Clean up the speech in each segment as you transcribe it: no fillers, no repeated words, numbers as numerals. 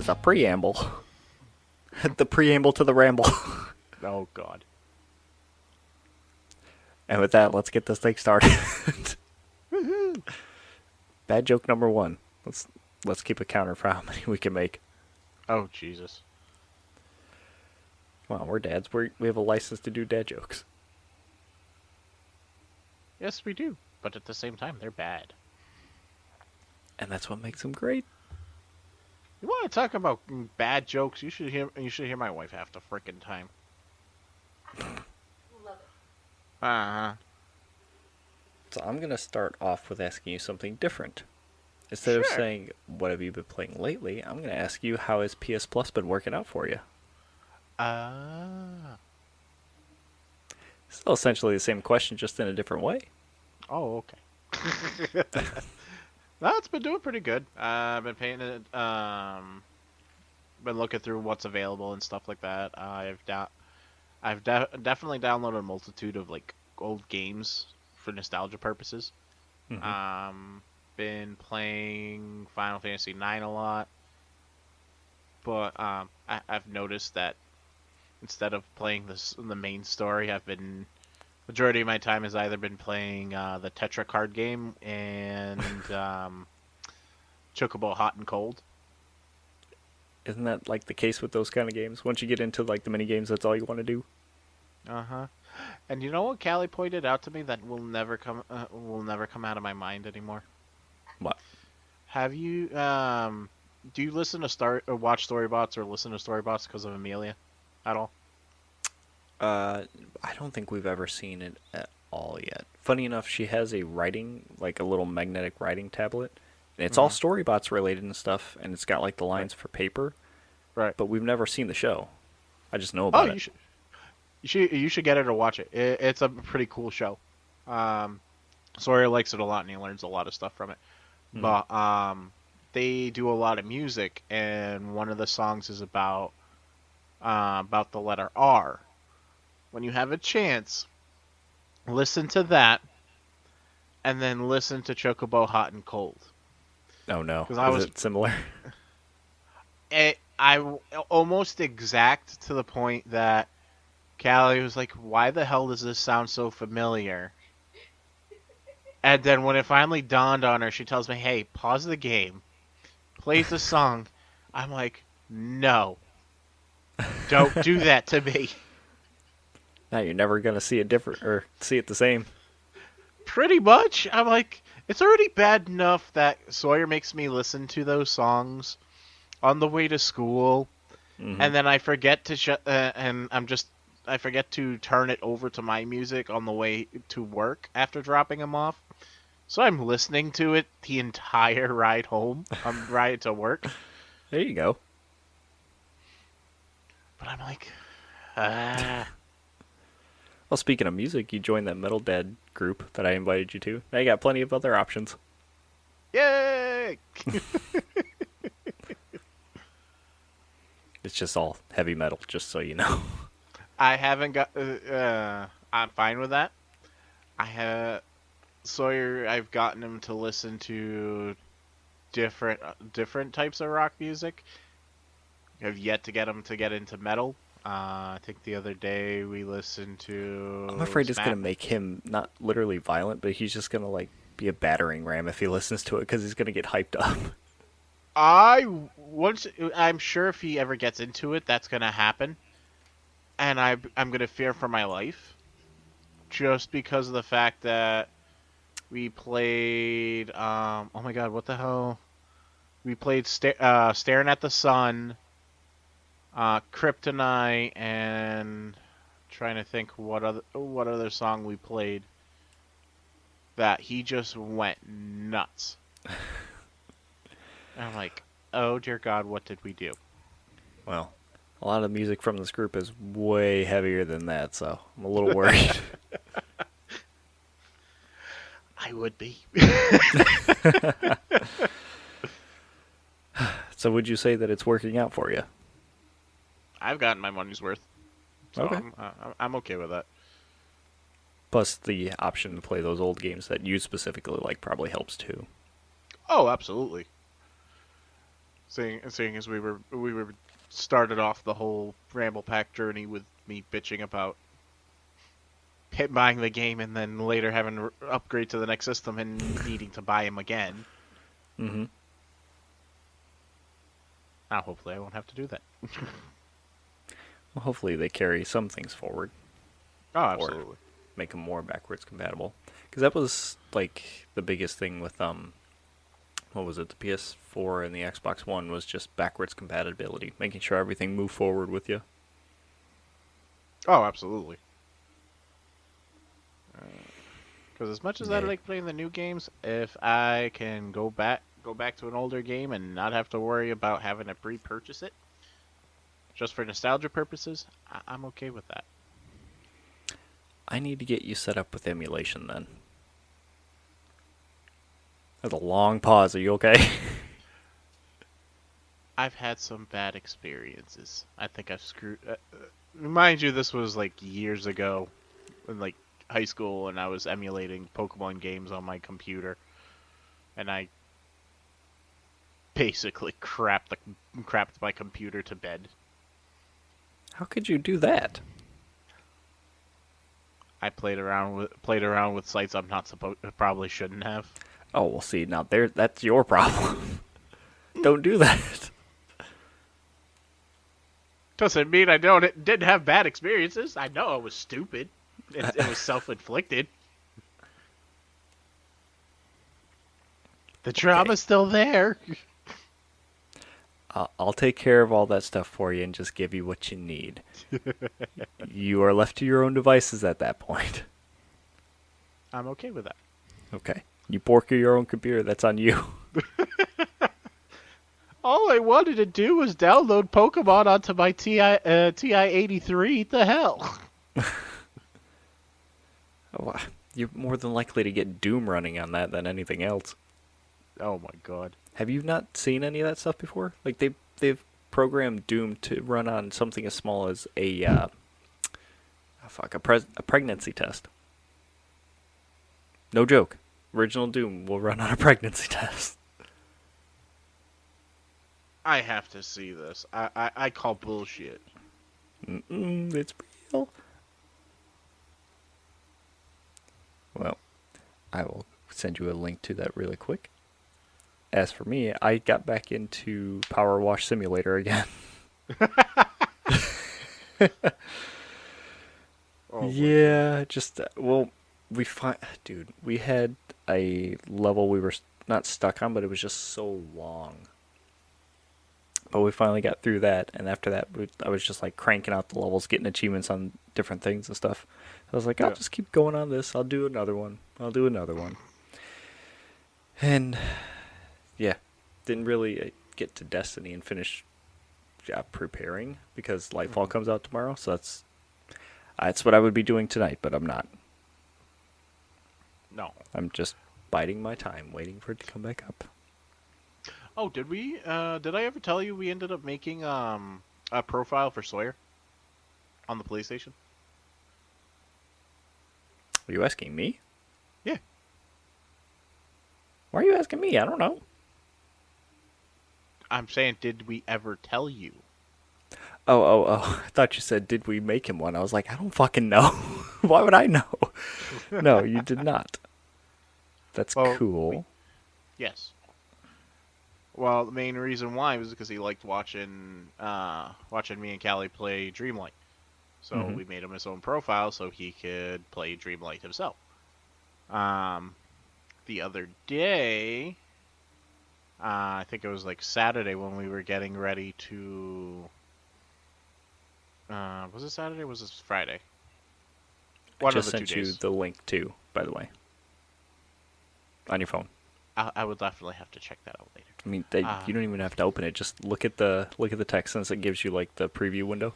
is a preamble. The preamble to the ramble. Oh, God. And with that, let's get this thing started. Bad joke number 1. Let's keep a counter for how many we can make. Oh, Jesus. Well, we're dads. We have a license to do dad jokes. Yes, we do. But at the same time, they're bad. And that's what makes them great. You want to talk about bad jokes? You should hear my wife half the frickin' time. Love it. Uh-huh. So I'm going to start off with asking you something different. Instead of Sure. saying, what have you been playing lately, I'm going to ask you, how has PS Plus been working out for you? Still essentially the same question, just in a different way. Oh, okay. No, it's been doing pretty good. I've been paying it. Been looking through what's available and stuff like that. I've definitely downloaded a multitude of like old games for nostalgia purposes. Mm-hmm. Been playing Final Fantasy IX a lot, but I've noticed that instead of playing the main story, majority of my time has either been playing the Tetra card game and Chocobo Hot and Cold. Isn't that like the case with those kind of games? Once you get into like the mini games, that's all you want to do. Uh-huh. And you know what Callie pointed out to me that will never come out of my mind anymore? What? Have you do you listen to watch Storybots or listen to Storybots because of Amelia at all? I don't think we've ever seen it at all yet. Funny enough, she has a like a little magnetic writing tablet. And it's all Storybots related and stuff, and it's got like the lines for paper. Right. But we've never seen the show. I just know about it. You should get her to watch it. It's a pretty cool show. Sawyer likes it a lot, and he learns a lot of stuff from it. But they do a lot of music, and one of the songs is about the letter R. When you have a chance, listen to that, and then listen to Chocobo Hot and Cold. Oh no, Is it similar? I almost exact to the point that Callie was like, "Why the hell does this sound so familiar?" And then when it finally dawned on her, she tells me, "Hey, pause the game, plays the song." I'm like, "No, don't do that to me." Now you're never gonna see it different or see it the same. Pretty much. I'm like, it's already bad enough that Sawyer makes me listen to those songs on the way to school, and then I forget to I forget to turn it over to my music on the way to work after dropping him off. So I'm listening to it the entire ride home, ride to work. There you go. But I'm like, Well, speaking of music, you joined that Metal Dad group that I invited you to. Now you got plenty of other options. yay! It's just all heavy metal, just so you know. I haven't got. I'm fine with that. Sawyer. I've gotten him to listen to different types of rock music. I've yet to get him to get into metal. I think the other day we listened to. I'm afraid it's gonna make him not literally violent, but he's just gonna like be a battering ram if he listens to it because he's gonna get hyped up. I'm sure if he ever gets into it, that's gonna happen, and I'm gonna fear for my life, just because of the fact that we played. Oh my God, what the hell? We played Staring at the Sun, Kryptonite, and trying to think what other song we played that he just went nuts. And I'm like, oh dear God, what did we do? Well, a lot of music from this group is way heavier than that, so I'm a little worried. I would be. So would you say that it's working out for you? I've gotten my money's worth. So Okay. I'm okay with that. Plus, the option to play those old games that you specifically like probably helps too. Oh, absolutely. Seeing as we were started off the whole Ramblepack journey with me bitching about buying the game and then later having to upgrade to the next system and needing to buy him again. Mm-hmm. Now, hopefully, I won't have to do that. Well, hopefully they carry some things forward. Oh, absolutely. Or make them more backwards compatible. Because that was, like, the biggest thing with, what was it, the PS4 and the Xbox One was just backwards compatibility. Making sure everything moved forward with you. Oh, absolutely. Because as much as I like playing the new games, if I can go back to an older game and not have to worry about having to pre-purchase it, just for nostalgia purposes, I'm okay with that. I need to get you set up with emulation then. That's a long pause. Are you okay? I've had some bad experiences. I think I've screwed... mind you, this was like years ago in like high school, and I was emulating Pokemon games on my computer, and I basically crapped my computer to bed. How could you do that? I played around with sites I'm not probably shouldn't have. Oh, well, see, now that's your problem. Don't do that. Doesn't mean I didn't have bad experiences. I know I was stupid. It was self-inflicted. The trauma's still there. I'll take care of all that stuff for you and just give you what you need. You are left to your own devices at that point. I'm okay with that. Okay. You pork your own computer, that's on you. All I wanted to do was download Pokemon onto my TI-83. The hell? Oh, you're more than likely to get Doom running on that than anything else. Oh my god. Have you not seen any of that stuff before? Like they've programmed Doom to run on something as small as a pregnancy test. No joke. Original Doom will run on a pregnancy test. I have to see this. I call bullshit. It's real. Well, I will send you a link to that really quick. As for me, I got back into Power Wash Simulator again. Yeah, just dude, we had a level we were not stuck on, but it was just so long. But we finally got through that, and after that, I was just like cranking out the levels, getting achievements on different things and stuff. I was like, I'll just keep going on this. I'll do another one. And yeah, didn't really get to Destiny and finish preparing because Lightfall comes out tomorrow. So that's what I would be doing tonight, but I'm not. No. I'm just biding my time, waiting for it to come back up. Oh, did we? Did I ever tell you we ended up making a profile for Sawyer on the PlayStation? Are you asking me? Yeah. Why are you asking me? I don't know. I'm saying, did we ever tell you? Oh. I thought you said, did we make him one? I was like, I don't fucking know. Why would I know? No, you did not. That's cool. Yes. Well, the main reason why was because he liked watching me and Callie play Dreamlight. So we made him his own profile so he could play Dreamlight himself. The other day, I think it was like Saturday when we were getting ready to... was it Saturday or was it Friday? I just sent you the link too, by the way. On your phone. I would definitely have to check that out later. I mean, you don't even have to open it. Just look at the text since it gives you like the preview window.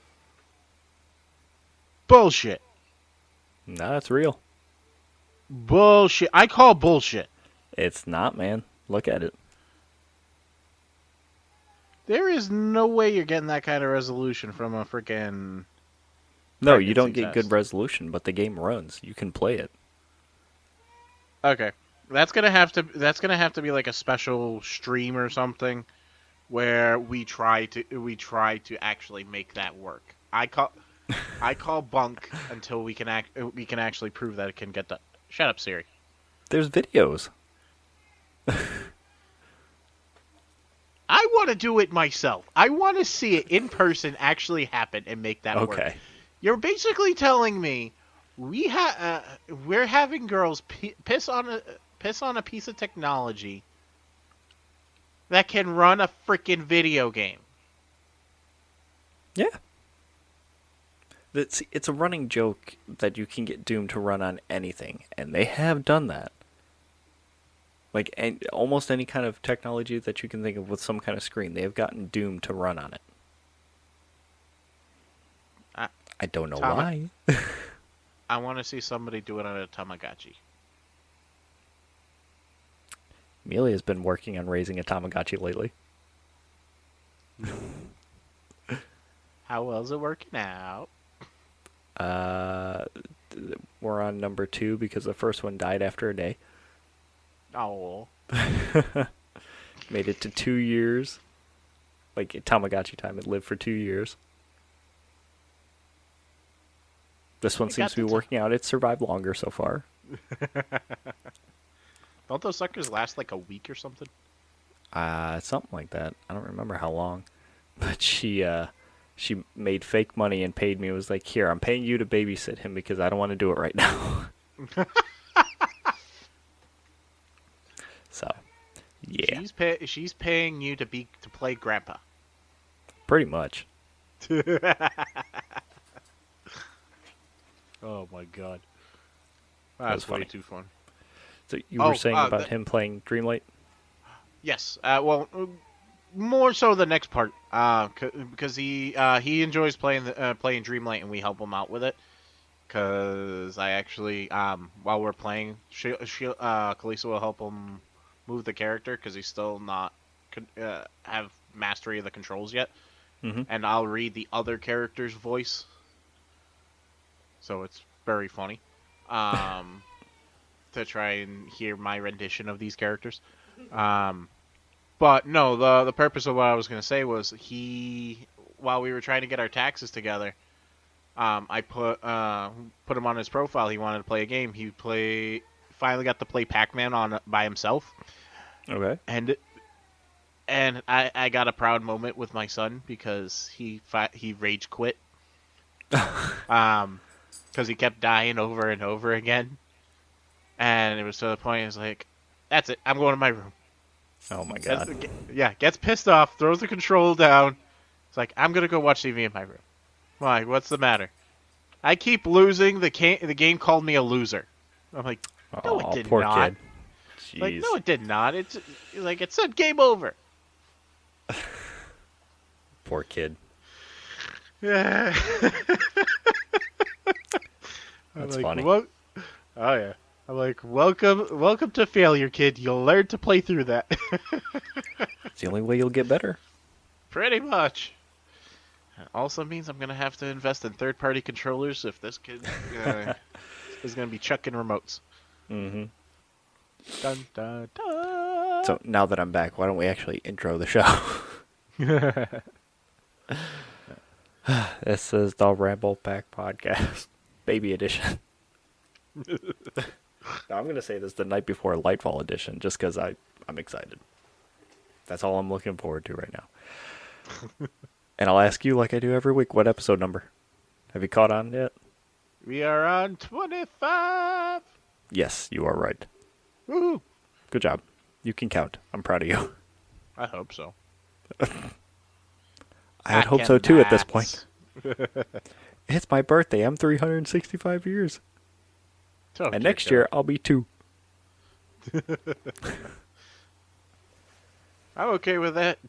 Bullshit. No, it's real. Bullshit. I call bullshit. It's not, man. Look at it. There is no way you're getting that kind of resolution from a freaking... No, you don't get good resolution, but the game runs. You can play it. Okay. That's gonna have to be like a special stream or something where we try to actually make that work. I call bunk until we can actually prove that it can get done. Shut up, Siri. There's videos. I want to do it myself. I want to see it in person actually happen and make that work. Okay. You're basically telling me we're having girls piss on a piece of technology that can run a freaking video game. Yeah. It's a running joke that you can get Doom to run on anything, and they have done that. Like, almost any kind of technology that you can think of with some kind of screen, they have gotten Doom to run on it. I don't know why. I want to see somebody do it on a Tamagotchi. Amelia's been working on raising a Tamagotchi lately. How well is it working out? We're on number 2 because the first one died after a day. Oh. Made it to 2 years. Like, Tamagotchi time, it lived for 2 years. This one seems to be working out. It's survived longer so far. Don't those suckers last like a week or something? Something like that. I don't remember how long. But she made fake money and paid me. It was like, here, I'm paying you to babysit him because I don't want to do it right now. So, yeah. She's paying you to play grandpa. Pretty much. Oh my god. That's way funny. too fun. So you were saying about him playing Dreamlight? Yes. More so the next part, because he enjoys playing Dreamlight, and we help him out with it. Because I actually, while we're playing, Kalisa will help him move the character because he's still not have mastery of the controls yet, and I'll read the other character's voice. So it's very funny, to try and hear my rendition of these characters. But no, the purpose of what I was going to say was while we were trying to get our taxes together, I put him on his profile. He wanted to play a game. Finally got to play Pac-Man by himself. Okay. And I got a proud moment with my son because he rage quit. Because he kept dying over and over again. And it was to the point, it was like, that's it, I'm going to my room. Oh my god. Gets pissed off, throws the control down. It's like, I'm going to go watch TV in my room. I'm like, what's the matter? I keep losing, the game called me a loser. I'm like, no, it did poor not. Kid. Jeez. Like, no, it did not. It said game over. Poor kid. Yeah. That's funny. Oh yeah. I'm like, welcome to failure, kid. You'll learn to play through that. It's the only way you'll get better. Pretty much. It also means I'm gonna have to invest in third-party controllers if this kid is gonna be chucking remotes. Mm-hmm. Dun dun dun. So now that I'm back, why don't we actually intro the show? This is the Ramblepack Podcast, baby edition. Now, I'm going to say this the night before Lightfall edition, just because I'm excited. That's all I'm looking forward to right now. And I'll ask you, like I do every week, what episode number? Have you caught on yet? We are on 25. Yes, you are right. Woohoo! Good job. You can count. I'm proud of you. I hope so. I would hope so too at this point. It's my birthday. I'm 365 years. Okay, And next year, I'll be 2. I'm okay with that.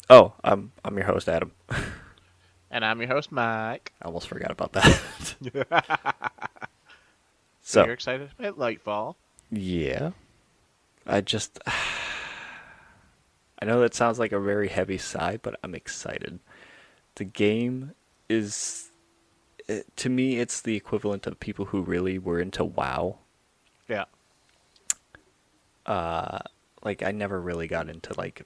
Oh, I'm your host, Adam. And I'm your host, Mike. I almost forgot about that. So you're excited about Lightfall? Yeah. I know that sounds like a very heavy sigh, but I'm excited. The game is, to me, it's the equivalent of people who really were into WoW. Yeah. Like, I never really got into, like,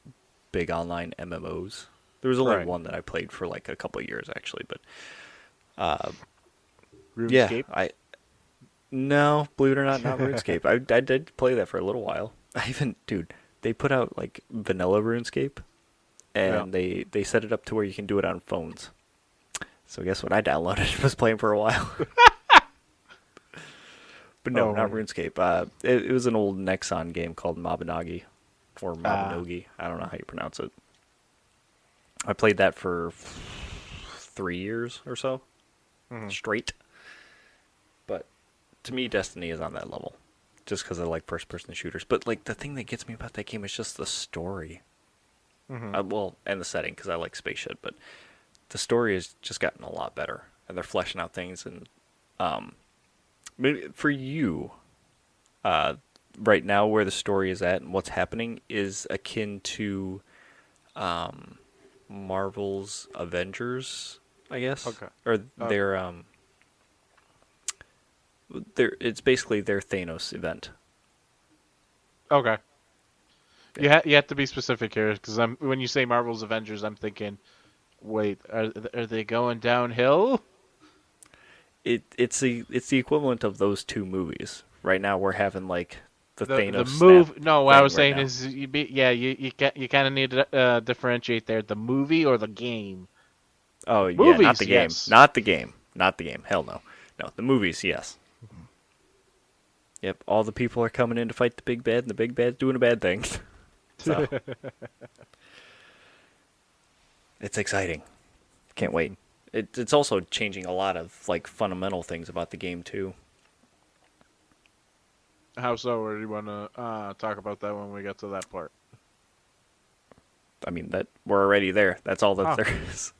big online MMOs. There was only Right. one that I played for like a couple of years actually, but yeah, RuneScape. no, believe it or not, not RuneScape. I did play that for a little while. Dude, they put out like vanilla RuneScape, Yeah. and they set it up to where you can do it on phones. So guess what I downloaded was playing for a while. But no, not Oh. RuneScape. It was an old Nexon game called Mabinogi, or Ah. Mabinogi. I don't know how you pronounce it. I played that for 3 years or so Mhm. straight. But to me, Destiny is on that level, just because I like first-person shooters. But like the thing that gets me about that game is just the story. Mhm. Well, and the setting, because I like space shit. But the story has just gotten a lot better, and they're fleshing out things. And maybe for you, right now, where the story is at and what's happening is akin to Marvel's Avengers, I guess, Okay. or Okay. their it's basically their Thanos event. Okay. Yeah. You have to be specific here, because when you say Marvel's Avengers, I'm thinking, wait, are they going downhill? It's the equivalent of those two movies. Right now, we're having like the The Thanos snap move. No, what I thing was right saying now. is, you kind of need to differentiate there. The movie or the game. Oh yeah, not Movies, the game, yes. not the game, not the game. Hell no, no the movies. Yes. Yep, all the people are coming in to fight the big bad, and the big bad's doing a bad thing. So it's exciting. Can't wait. It's also changing a lot of like fundamental things about the game too. How so? Or do you want to talk about that when we get to that part? I mean that we're already there. That's all that Oh, there is.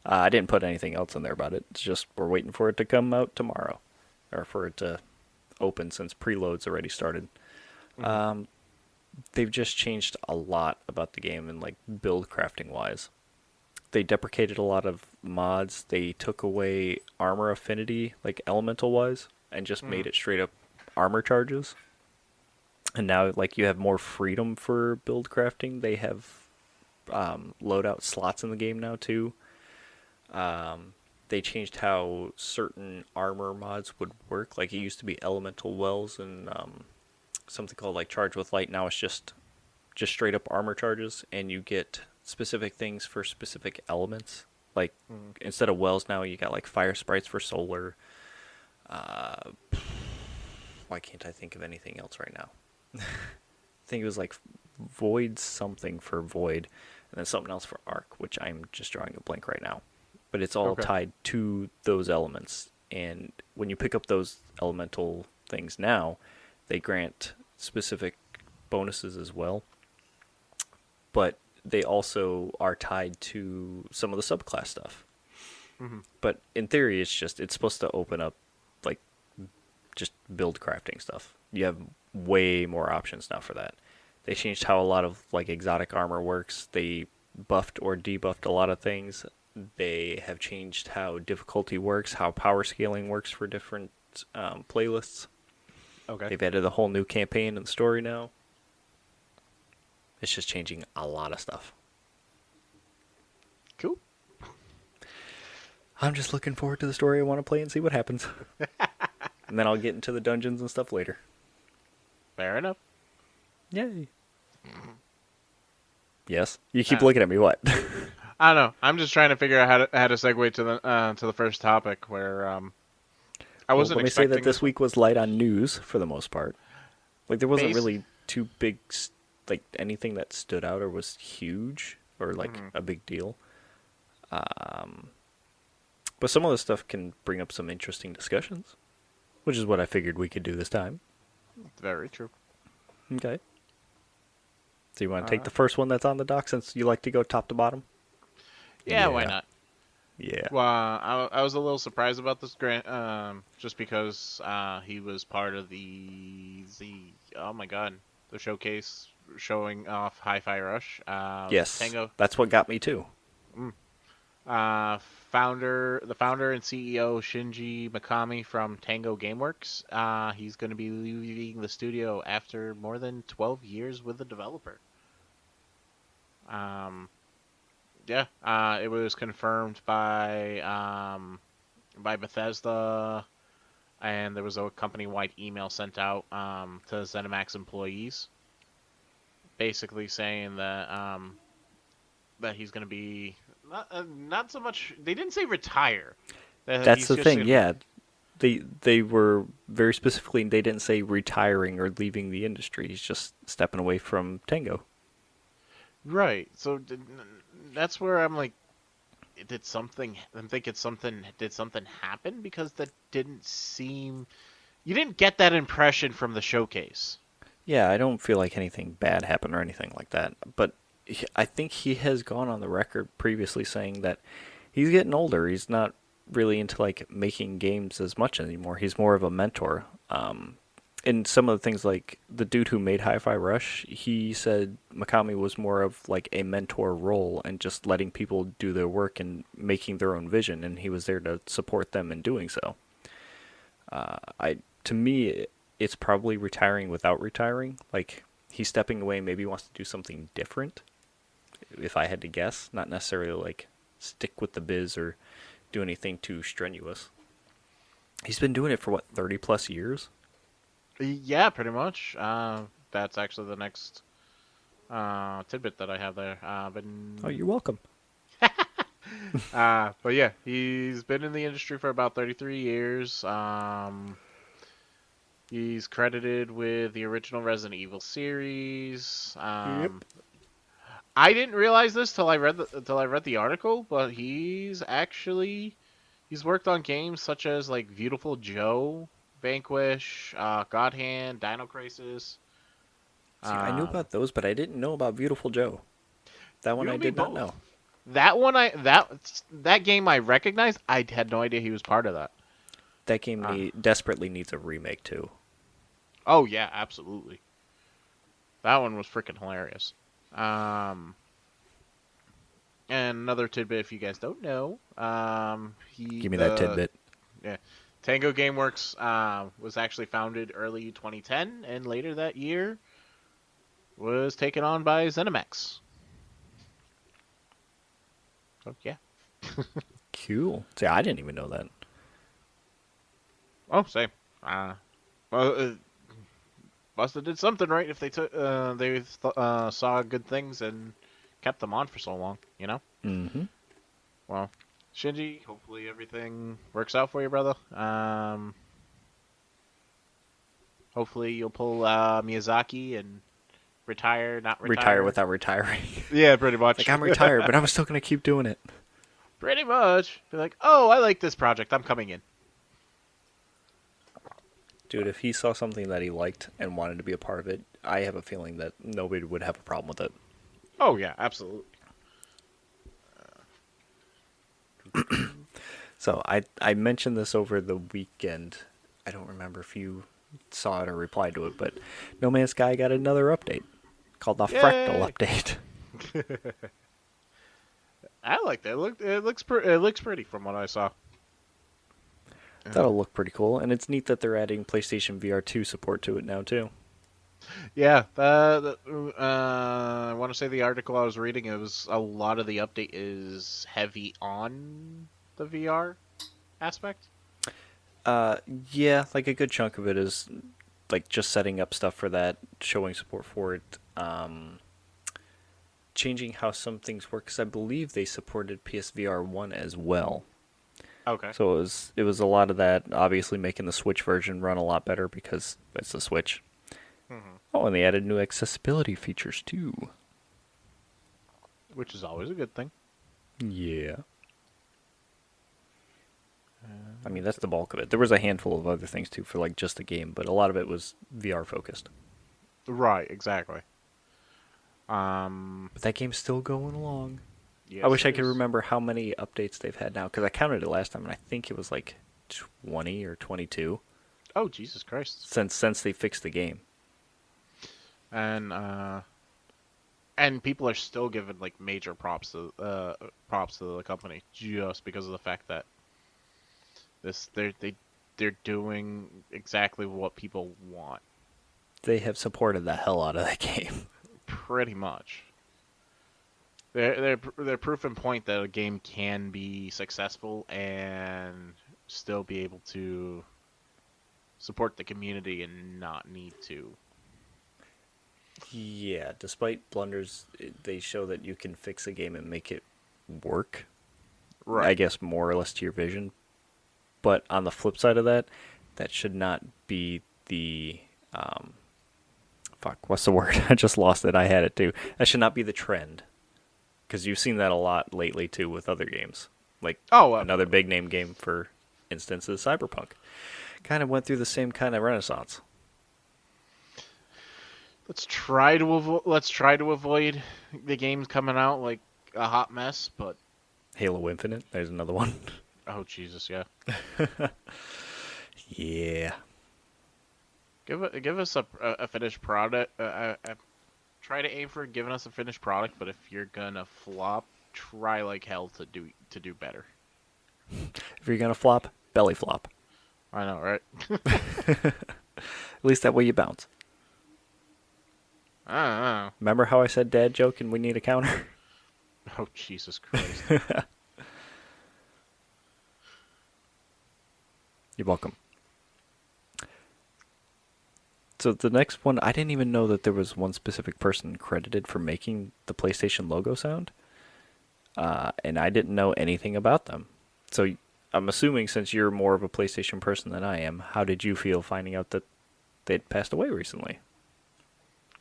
I didn't put anything else in there about it. It's just we're waiting for it to come out tomorrow, or for it to open since preload's already started. mhm. They've just changed a lot about the game and like build crafting wise. They deprecated a lot of mods. They took away armor affinity, like elemental wise, and just made Mhm. it straight up armor charges. And now, like, you have more freedom for build crafting. They have loadout slots in the game now too. They changed how certain armor mods would work. Like it used to be elemental wells and something called like charge with light. Now it's just straight up armor charges, and you get specific things for specific elements. Like Mhm. instead of wells now, you got like fire sprites for solar. Uh, why can't I think of anything else right now? I think it was like void something for void, and then something else for arc, which I'm just drawing a blank right now. But it's all Okay. tied to those elements, and when you pick up those elemental things now, they grant specific bonuses as well. But they also are tied to some of the subclass stuff. Mhm. But in theory, it's supposed to open up like just build crafting stuff. You have way more options now for that. They changed how a lot of like exotic armor works. They buffed or debuffed a lot of things. They have changed how difficulty works, how power scaling works for different playlists. Okay. They've added a whole new campaign and story now. It's just changing a lot of stuff. Cool. I'm just looking forward to the story I want to play and see what happens. And then I'll get into the dungeons and stuff later. Fair enough. Yay. Yes? You keep Uh, looking at me, what? I don't know. I'm just trying to figure out how to segue to the first topic where I Well, wasn't let me say that expecting this this one. week was light on news for the most part. Like, there wasn't Base. really too big, like, anything that stood out or was huge or, like, Mhm. a big deal. But some of the stuff can bring up some interesting discussions, which is what I figured we could do this time. Very true. Okay. So you want to take Uh, the first one that's on the dock since you like to go top to bottom? yeah, why not? Yeah. Well, I was a little surprised about this grant, just because he was part of the oh my god, the showcase showing off Hi-Fi Rush. Yes. Tango, That's what got me too. mm, the founder and CEO Shinji Mikami from Tango Gameworks. He's going to be leaving the studio after more than 12 years with the developer. Um, yeah, it was confirmed by Bethesda, and there was a company-wide email sent out to ZeniMax employees, basically saying that he's going to be not so much. They didn't say retire. That That's he's the just thing. going to. Yeah, they were very specifically. They didn't say retiring or leaving the industry. He's just stepping away from Tango. Right. So that's where I'm like, did something? I'm thinking something. Did something happen? Because that didn't seem. You didn't get that impression from the showcase. Yeah, I don't feel like anything bad happened or anything like that. But I think he has gone on the record previously saying that he's getting older. He's not really into like making games as much anymore. He's more of a mentor. And some of the things like the dude who made Hi-Fi Rush, he said Mikami was more of like a mentor role and just letting people do their work and making their own vision, and he was there to support them in doing so. I to me, it's probably retiring without retiring. Like he's stepping away, maybe wants to do something different. If I had to guess, not necessarily like stick with the biz or do anything too strenuous. He's been doing it for what 30 plus years. Yeah, pretty much. That's actually the next tidbit that I have there. Oh, you're welcome. But yeah, he's been in the industry for about 33 years. He's credited with the original Resident Evil series. Yep. I didn't realize this till I read the article, but he's worked on games such as like Beautiful Joe, Vanquish, God Hand, Dino Crisis. See, I knew about those, but I didn't know about Beautiful Joe. That one You I and me did not both. know. That one that game I recognized. I had no idea he was part of that. That game Uh, desperately needs a remake too. oh yeah, absolutely. That one was freaking hilarious. Um, and another tidbit, if you guys don't know, Give me that tidbit. yeah, Tango Gameworks was actually founded early 2010, and later that year was taken on by ZeniMax. So yeah. Cool. See, I didn't even know that. Oh, same. Well, must have did something right if saw good things and kept them on for so long. You know. Mm-hmm. Well, Shinji, hopefully everything works out for you, brother. Hopefully you'll pull Miyazaki and retire, not retire. Retire without retiring. Yeah, pretty much. Like I'm retired, but I'm still gonna keep doing it. Pretty much. Be like, oh, I like this project. I'm coming in. Dude, if he saw something that he liked and wanted to be a part of it, I have a feeling that nobody would have a problem with it. Oh yeah, absolutely. So I mentioned this over the weekend. I don't remember if you saw it or replied to it, but No Man's Sky got another update called the Yay! Fractal Update. I like that. It looks pretty from what I saw. That'll look pretty cool, and it's neat that they're adding PlayStation VR 2 support to it now too. Yeah, I want to say the article I was reading, it was a lot of the update is heavy on the VR aspect. Yeah, like a good chunk of it is like just setting up stuff for that, showing support for it, changing how some things work. Because I believe they supported PSVR 1 as well. Okay. So it was a lot of that. Obviously, making the Switch version run a lot better because it's the Switch. Mm-hmm. Oh, and they added new accessibility features too. Which is always a good thing. Yeah. I mean, that's the bulk of it. There was a handful of other things too for like just the game, but a lot of it was VR focused. Right, exactly. But that game's still going along. Yes, I wish I it could is. remember how many updates they've had now, because I counted it last time, and I think it was like 20 or 22 Oh, Jesus Christ. since they fixed the game. And people are still giving like major props to the company just because of the fact that they're doing exactly what people want. They have supported the hell out of that game. Pretty much. they're proof in point that a game can be successful and still be able to support the community and not need to. Yeah, despite blunders, they show that you can fix a game and make it work. I Right. guess more or less to your vision. But on the flip side of that, that should not be the fuck. What's the word? I just lost it. I had it too. That should not be the trend, because you've seen that a lot lately too with other games. Like Oh, another big name game, for instance, is Cyberpunk. Kind of went through the same kind of renaissance. let's try to avoid the games coming out like a hot mess. But Halo Infinite. There's another one. oh Jesus, yeah. Yeah. Give us a finished product. Try to aim for giving us a finished product, but if you're gonna flop, try like hell to do better. If you're gonna flop, belly flop. I know, right? At least that way you bounce. I don't know. Remember how I said dad joke and we need a counter? Oh Jesus Christ! You're welcome. So the next one, I didn't even know that there was one specific person credited for making the PlayStation logo sound. And I didn't know anything about them. So I'm assuming, since you're more of a PlayStation person than I am, how did you feel finding out that they'd passed away recently?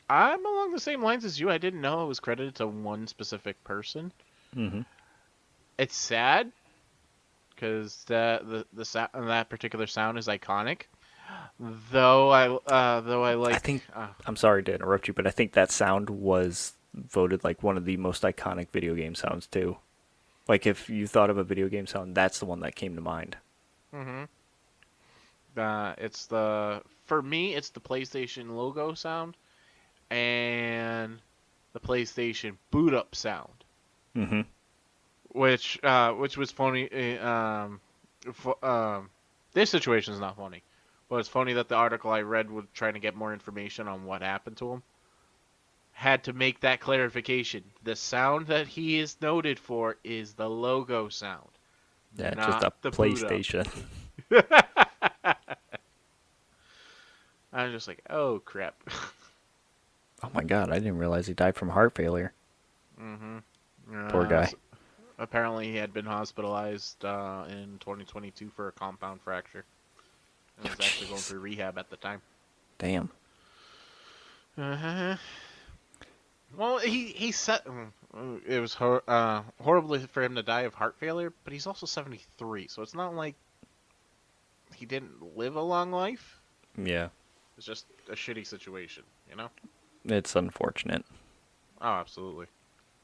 I'm along the same lines as you. I didn't know it was credited to one specific person. Mm-hmm. It's sad because that particular sound is iconic. Though I like. I think, I'm sorry to interrupt you, but I think that sound was voted like one of the most iconic video game sounds too. Like, if you thought of a video game sound, that's the one that came to mind. Mm-hmm. For me, it's the PlayStation logo sound and the PlayStation boot up sound, Mm-hmm. which was funny. This situation is not funny, but it's funny that the article I read was trying to get more information on what happened to him. Had to make that clarification. The sound that he is noted for is the logo sound, Yeah, not just a the boot up. PlayStation. I'm just like, oh crap. Oh my god, I didn't realize he died from heart failure. Mm-hmm. Poor guy. Apparently, he had been hospitalized in 2022 for a compound fracture, and was actually going Jeez. through rehab at the time. Damn. Uh-huh. Well, he said it was horrible for him to die of heart failure, but he's also 73, so it's not like he didn't live a long life. Yeah. It's just a shitty situation, you know? It's unfortunate. Oh, absolutely.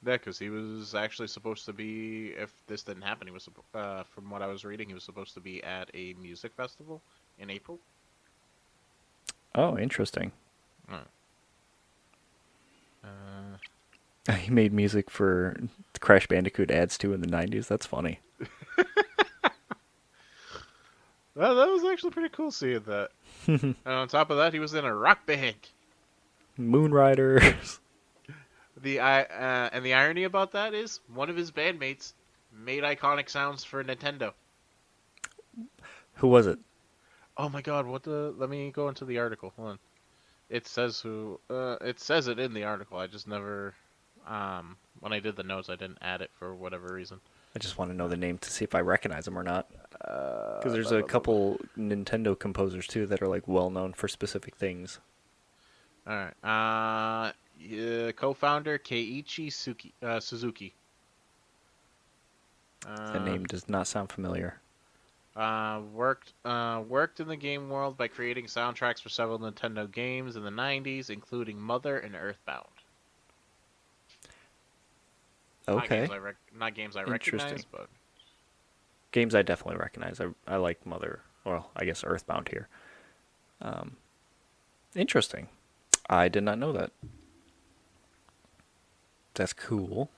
Yeah, because he was actually supposed to be, if this didn't happen, he was, from what I was reading, he was supposed to be at a music festival in April. Oh, interesting. Uh, He made music for Crash Bandicoot ads too in the 90s. That's funny. well, that was actually pretty cool seeing that. And on top of that, he was in a rock band. Moonriders. And the irony about that is one of his bandmates made iconic sounds for Nintendo. Who was it? Oh my god, let me go into the article. Hold on. It says it says it in the article. I just never when I did the notes I didn't add it for whatever reason. I just want to know the name to see if I recognize him or not. Because there's a couple Nintendo composers too that are like well known for specific things. All right. Co-founder Keiichi Suzuki. The name does not sound familiar. Worked in the game world by creating soundtracks for several Nintendo games in the 90s, including Mother and Earthbound. Okay. Not games I recognize, but games I definitely recognize. I like Mother, well, I guess Earthbound here. Interesting. I did not know that. That's cool.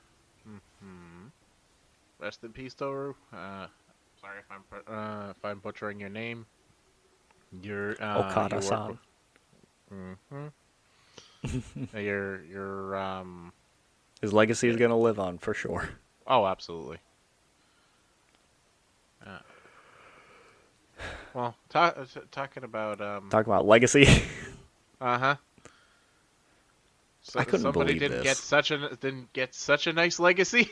Mm-hmm. Rest in peace, Toru. Sorry if I'm butchering your name. Okada-san. Mm-hmm. your His legacy is going to live on for sure. Oh, absolutely. Well, talking about Talk about legacy. uh-huh. So, I couldn't somebody believe didn't this. didn't get such a nice legacy.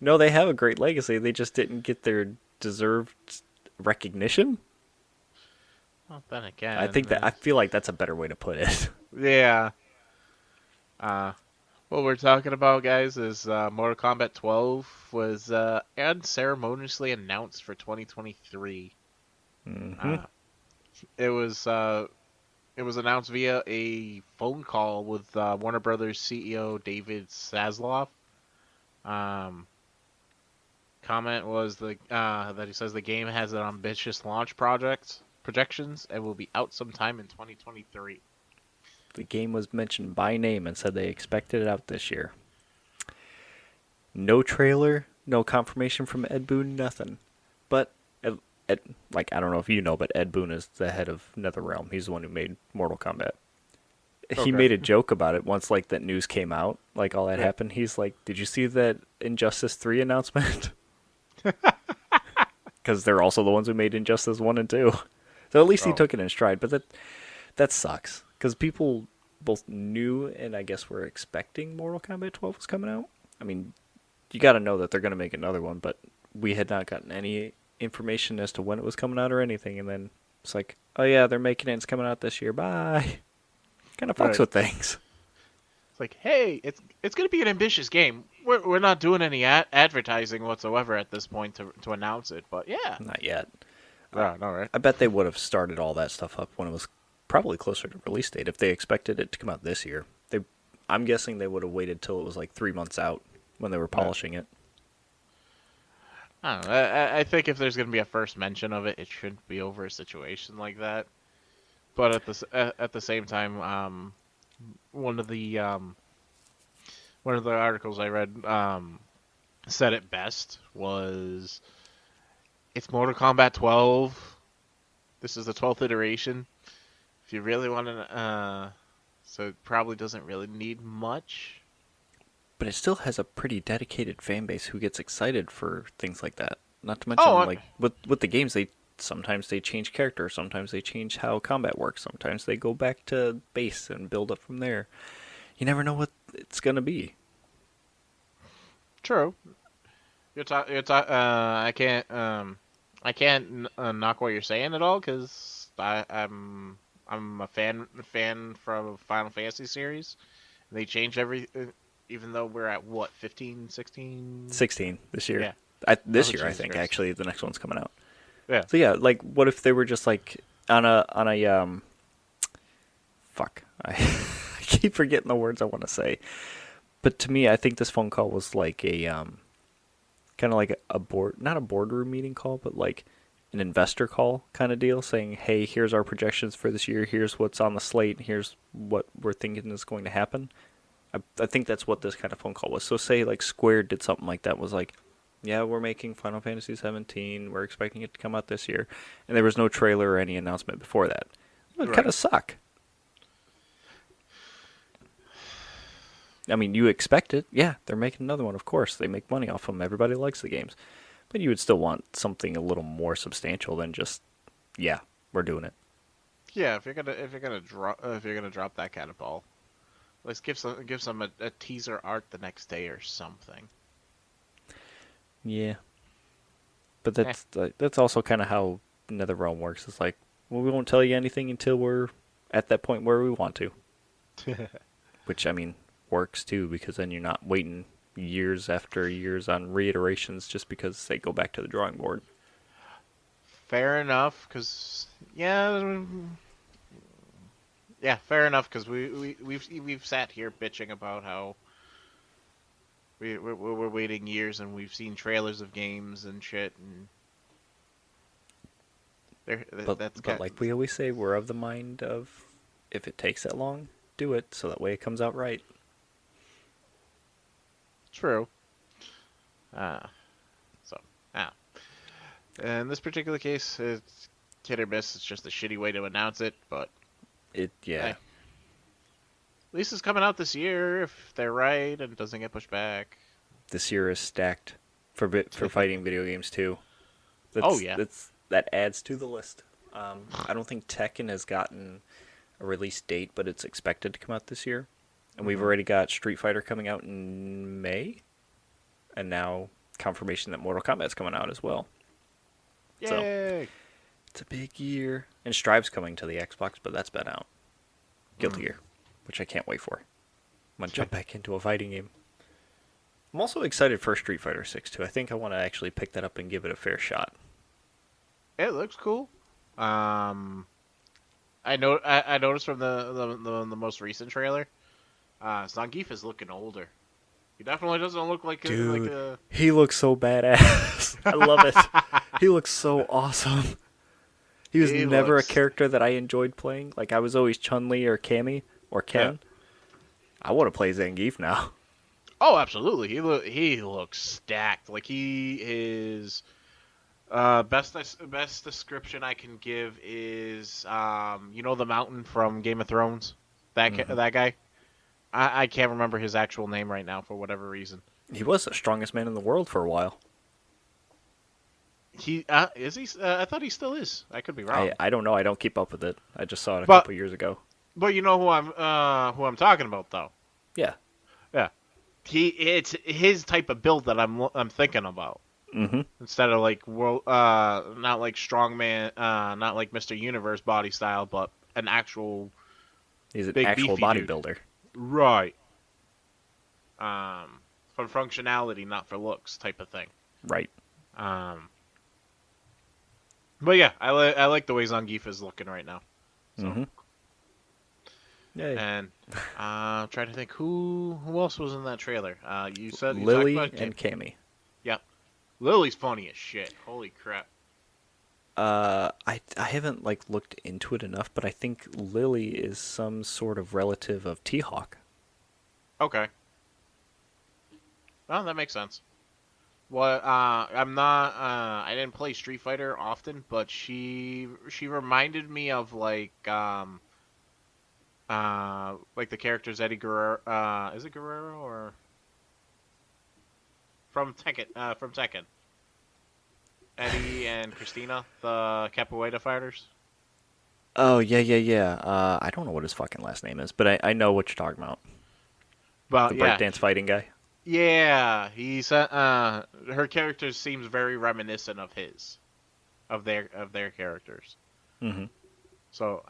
No, they have a great legacy. They just didn't get their deserved recognition. Well, then again, I feel like that's a better way to put it. yeah. What we're talking about, guys, is Mortal Kombat 12 was unceremoniously announced for 2023. Mm-hmm. It was announced via a phone call with Warner Brothers CEO David Zaslav. Comment was that he says the game has an ambitious launch projections and will be out sometime in 2023. The game was mentioned by name and said they expected it out this year. No trailer, no confirmation from Ed Boon, nothing. But like I don't know if you know, but Ed Boon is the head of NetherRealm. He's the one who made Mortal Kombat. He made a joke about it once, like that news came out, like all that happened. He's like, "Did you see that Injustice 3 announcement?" Because they're also the ones who made Injustice 1 and 2. So at least he took it in stride. But that sucks because people both knew and I guess were expecting Mortal Kombat 12 was coming out. I mean, you got to know that they're going to make another one, but we had not gotten any information as to when it was coming out or anything. And then it's like, oh yeah, they're making it. And it's coming out this year. Bye. Kind of fucks with things. It's like, hey, it's going to be an ambitious game. We're not doing any advertising whatsoever at this point to announce it, but yeah. Not yet. No, right. I bet they would have started all that stuff up when it was probably closer to release date if they expected it to come out this year. I'm guessing they would have waited till it was like 3 months out when they were polishing it. I don't know. I think if there's going to be a first mention of it, it shouldn't be over a situation like that. But at the same time, one of the articles I read said it best was it's Mortal Kombat 12. This is the 12th iteration. If you really want to, so it probably doesn't really need much. But it still has a pretty dedicated fan base who gets excited for things like that. Not to mention, like with the games, sometimes they change characters, sometimes they change how combat works, sometimes they go back to base and build up from there. You never know what it's gonna be. True. I can't knock what you're saying at all because I'm a fan from Final Fantasy series. They change even though we're at what 15, 16? 16 this year. Yeah. This year, I think actually the next one's coming out. Yeah. So yeah, like what if they were just like on a fuck. I keep forgetting the words I want to say. But to me, I think this phone call was like a kind of like not a boardroom meeting call, but like an investor call kind of deal, saying, "Hey, here's our projections for this year. Here's what's on the slate. Here's what we're thinking is going to happen." I think that's what this kind of phone call was. So say like Square did something like that, was like, "Yeah, we're making Final Fantasy 17. We're expecting it to come out this year," and there was no trailer or any announcement before that. It would kind of suck. I mean, you expect it. Yeah, they're making another one. Of course, they make money off them. Everybody likes the games, but you would still want something a little more substantial than just, yeah, we're doing it. Yeah, if you're gonna drop that kind of ball, let's give some a teaser art the next day or something. Yeah, but that's also kind of how NetherRealm works. It's like, well, we won't tell you anything until we're at that point where we want to. Which I mean works too, because then you're not waiting years after years on reiterations just because they go back to the drawing board. Fair enough, because fair enough, because we've sat here bitching about how we're waiting years and we've seen trailers of games and shit, and but like we always say, we're of the mind of if it takes that long, do it so that way it comes out right. True. In this particular case, it's hit or miss. It's just a shitty way to announce it, but Hey. At least it's coming out this year if they're right and it doesn't get pushed back. This year is stacked for fighting video games too. Oh yeah. That adds to the list. I don't think Tekken has gotten a release date, but it's expected to come out this year. And we've already got Street Fighter coming out in May, and now confirmation that Mortal Kombat's coming out as well. Yay! So, it's a big year. And Strive's coming to the Xbox, but that's been out. Guilty Gear, which I can't wait for. I'm going to jump back into a fighting game. I'm also excited for Street Fighter 6 too. I think I want to actually pick that up and give it a fair shot. It looks cool. I noticed from the most recent trailer, Zangief is looking older. He definitely doesn't look like Dude, he looks so badass. I love it. He looks so awesome. He was never a character that I enjoyed playing. Like, I was always Chun-Li or Cammy or Ken. Yeah. I want to play Zangief now. Oh, absolutely. He looks stacked. Like, he is... best description I can give is, the mountain from Game of Thrones? That guy? I can't remember his actual name right now for whatever reason. He was the strongest man in the world for a while. Is he? I thought he still is. I could be wrong. I don't know. I don't keep up with it. I just saw it a couple years ago. But you know who I'm talking about, though. Yeah. Yeah. It's his type of build that I'm thinking about. Mm-hmm. Instead of not like strongman, not like Mr. Universe body style, but an actual. He's an actual bodybuilder. Right. For functionality, not for looks, type of thing. Right. But yeah, I like the way Zangief is looking right now. So. Mm-hmm. Yay. And I'm trying to think who else was in that trailer. You said Lily and Cammy. Yep. Lily's funny as shit. Holy crap. I haven't looked into it enough, but I think Lily is some sort of relative of T-Hawk. Okay. Well, that makes sense. Well, I'm not. I didn't play Street Fighter often, but she reminded me of like the characters Eddie Guerrero. Is it Guerrero or from Tekken? From Tekken. Eddie and Christina, the Capoeira fighters. Oh, yeah. I don't know what his fucking last name is, but I know what you're talking about. Well, the breakdance fighting guy. Yeah, he's her character seems very reminiscent of their characters. Mm-hmm. So,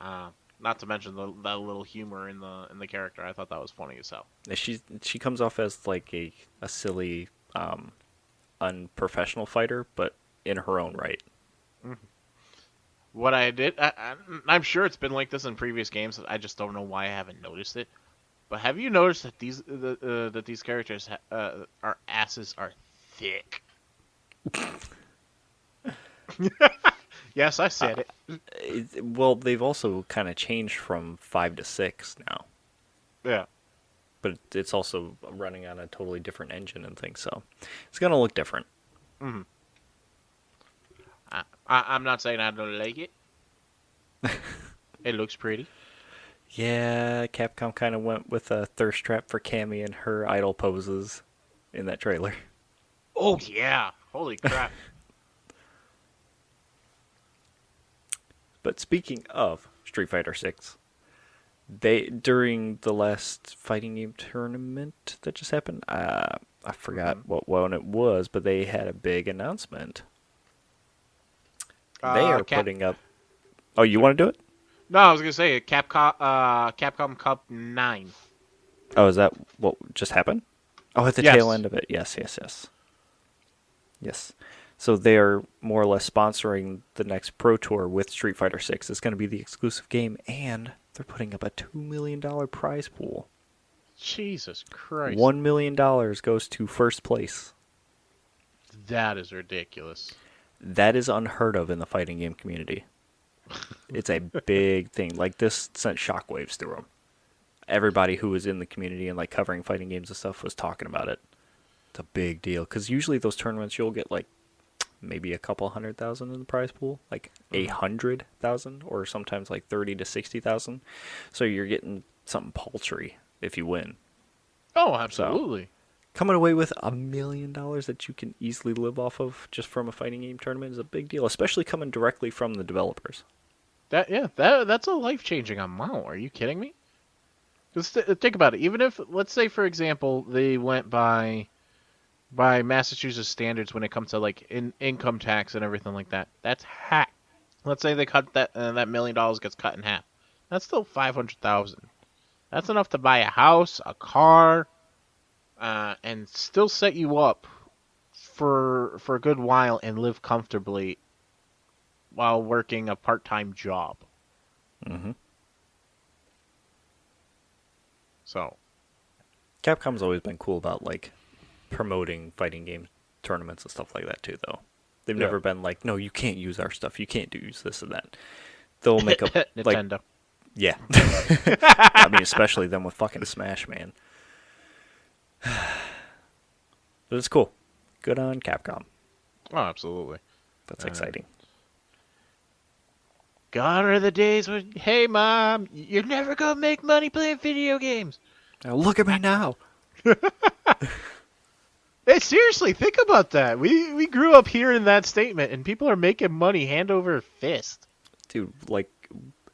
not to mention that little humor in the character, I thought that was funny as hell. She comes off as like a silly, unprofessional fighter, but in her own right. Mm-hmm. What I did, I'm sure it's been like this in previous games. I just don't know why I haven't noticed it. But have you noticed that these characters our asses are thick? Yes, I said it. Well, they've also kind of changed from 5 to 6 now. Yeah. But it's also running on a totally different engine and things, so it's gonna look different. Mm-hmm. I'm not saying I don't like it. It looks pretty. Yeah, Capcom kind of went with a thirst trap for Cammy and her idol poses in that trailer. Oh, yeah. Holy crap. But speaking of Street Fighter 6, during the last fighting game tournament that just happened, I forgot what one it was, but they had a big announcement. They are putting up... Oh, you want to do it? No, I was going to say Capcom Cup 9. Oh, is that what just happened? Oh, at the tail end of it. Yes. So they are more or less sponsoring the next Pro Tour with Street Fighter 6. It's going to be the exclusive game, and they're putting up a $2 million prize pool. Jesus Christ. $1 million goes to first place. That is ridiculous. That is unheard of in the fighting game community. It's a big thing. Like, this sent shockwaves through them. Everybody who was in the community and covering fighting games and stuff was talking about it. It's a big deal because usually those tournaments you'll get maybe a couple 100,000 in the prize pool, 100,000, or sometimes 30 to 60,000. So you're getting something paltry. if you win. Oh, absolutely. So, coming away with $1 million that you can easily live off of just from a fighting game tournament is a big deal, especially coming directly from the developers. That's a life-changing amount. Are you kidding me? Just think about it. Even if, let's say, for example, they went by Massachusetts standards when it comes to like income tax and everything like that. That's half. Let's say they cut that $1 million gets cut in half. That's still 500,000. That's enough to buy a house, a car, and still set you up for a good while and live comfortably while working a part-time job. Mm-hmm. So, Capcom's always been cool about like promoting fighting game tournaments and stuff like that too, though. They've never been like, no, you can't use our stuff. You can't use this and that. They'll make a Nintendo. Like, yeah. I mean, especially them with fucking Smash, man. But it's cool. Good on Capcom. Oh, absolutely. That's exciting. Gone are the days when, hey, Mom, you're never going to make money playing video games. Now look at me now. Hey, seriously, think about that. We grew up hearing that statement, and people are making money hand over fist. Dude, like,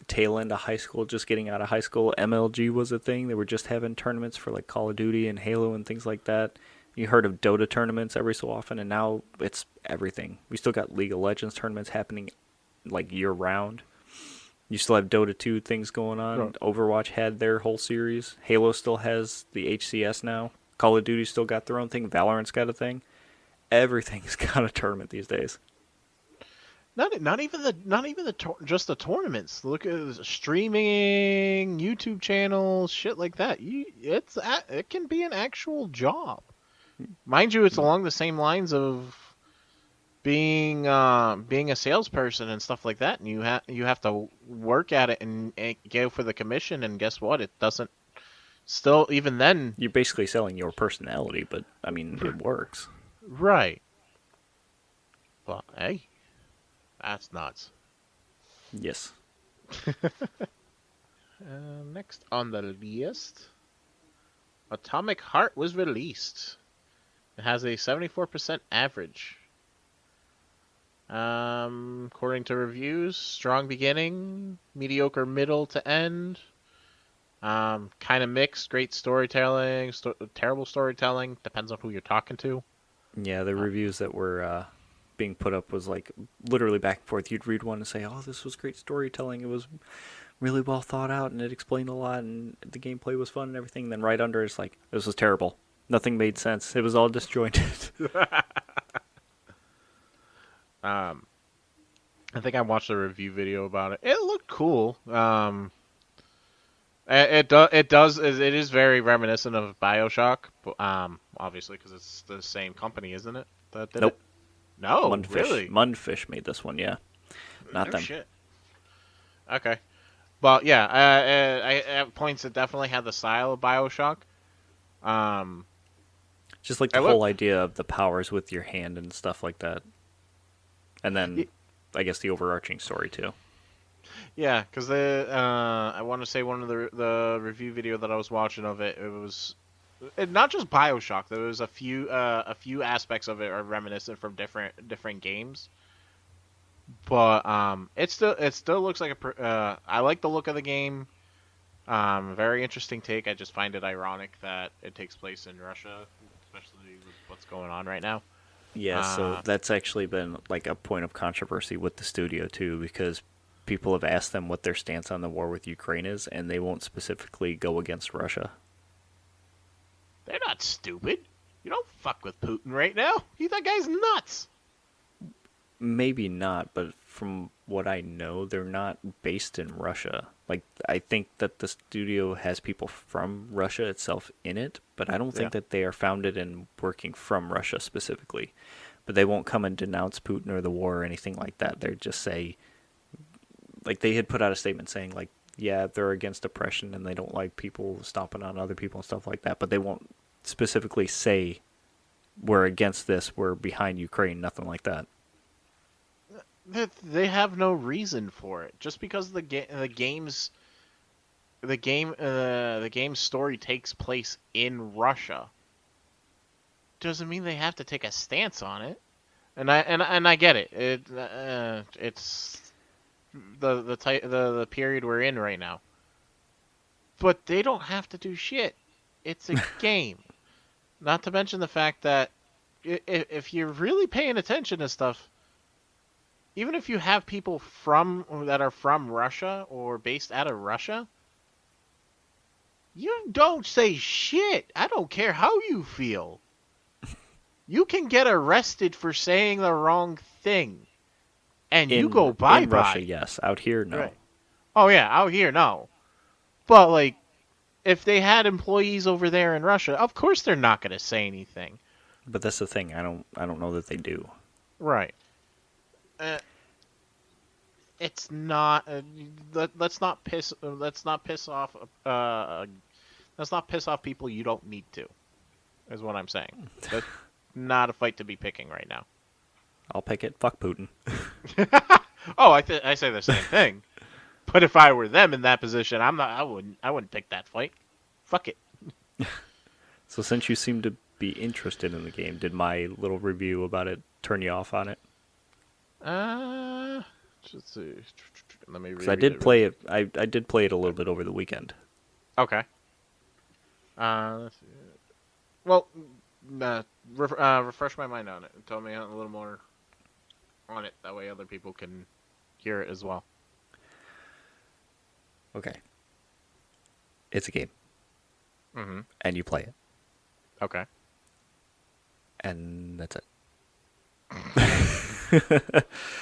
tail end of high school, just getting out of high school, MLG was a thing. They were just having tournaments for, like, Call of Duty and Halo and things like that. You heard of Dota tournaments every so often, and now it's everything. We still got League of Legends tournaments happening, like, year-round. You still have Dota 2 things going on. Right. Overwatch had their whole series. Halo still has the HCS now. Call of Duty still got their own thing. Valorant's got a thing. Everything's got a tournament these days. Not even just the tournaments. Look at streaming, YouTube channels, shit like that. It can be an actual job. Mind you, it's along the same lines of being a salesperson and stuff like that, and you have to work at it and go for the commission. And guess what? It doesn't. Still, even then, you're basically selling your personality, but I mean, it works. Right. But hey, that's nuts. Yes. Next on the list, Atomic Heart was released. It has a 74% average. According to reviews, strong beginning, mediocre middle to end. Kind of mixed, great storytelling, terrible storytelling. Depends on who you're talking to. Yeah, the reviews that were being put up was like literally back and forth. You'd read one and say, "Oh, this was great storytelling. It was really well thought out, and it explained a lot, and the gameplay was fun and everything." And then right under, it's like, "This was terrible. Nothing made sense. It was all disjointed." I think I watched a review video about it. It looked cool. It is very reminiscent of BioShock, obviously because it's the same company, isn't it? That did nope. It? No, Mundfish. Really? Mundfish made this one, yeah. Not them. Shit. Okay, but yeah, at points it definitely had the style of BioShock. Just like the whole idea of the powers with your hand and stuff like that, and then I guess the overarching story too. Yeah, because I want to say one of the review video that I was watching of it, it was not just BioShock. There was a few aspects of it are reminiscent from different games, but it still looks like I like the look of the game. Very interesting take. I just find it ironic that it takes place in Russia, especially with what's going on right now. Yeah, so that's actually been like a point of controversy with the studio too, because people have asked them what their stance on the war with Ukraine is, and they won't specifically go against Russia. They're not stupid. You don't fuck with Putin right now. That guy's nuts. Maybe not, but from what I know, they're not based in Russia. Like, I think that the studio has people from Russia itself in it, but I don't think that they are founded and working from Russia specifically. But they won't come and denounce Putin or the war or anything like that. They just say, like, they had put out a statement saying, like, yeah, they're against oppression and they don't like people stomping on other people and stuff like that, but they won't specifically say, we're against this, we're behind Ukraine, nothing like that. They have no reason for it. Just because the games the game's story takes place in Russia, doesn't mean they have to take a stance on it. And I get it. It's the period we're in right now. But they don't have to do shit. It's a game. Not to mention the fact that if you're really paying attention to stuff, even if you have people that are from Russia or based out of Russia, you don't say shit. I don't care how you feel. You can get arrested for saying the wrong thing, and you go bye-bye. In Russia, yes. Out here, no. Right. Oh yeah, out here, no. But like, if they had employees over there in Russia, of course they're not going to say anything. But that's the thing. I don't know that they do. Right. It's not. Let's not piss off. Let's not piss off people you don't need to. Is what I'm saying. That's not a fight to be picking right now. I'll pick it. Fuck Putin. Oh, I say the same thing. But if I were them in that position, I wouldn't pick that fight. Fuck it. So since you seem to be interested in the game, did my little review about it turn you off on it? Let's see. Let me read. Because I did play it. I did play it a little bit over the weekend. Okay. Let's see. Well, refresh my mind on it. Tell me a little more on it. That way other people can hear it as well. Okay. It's a game. Mm-hmm. And you play it. Okay. And that's it.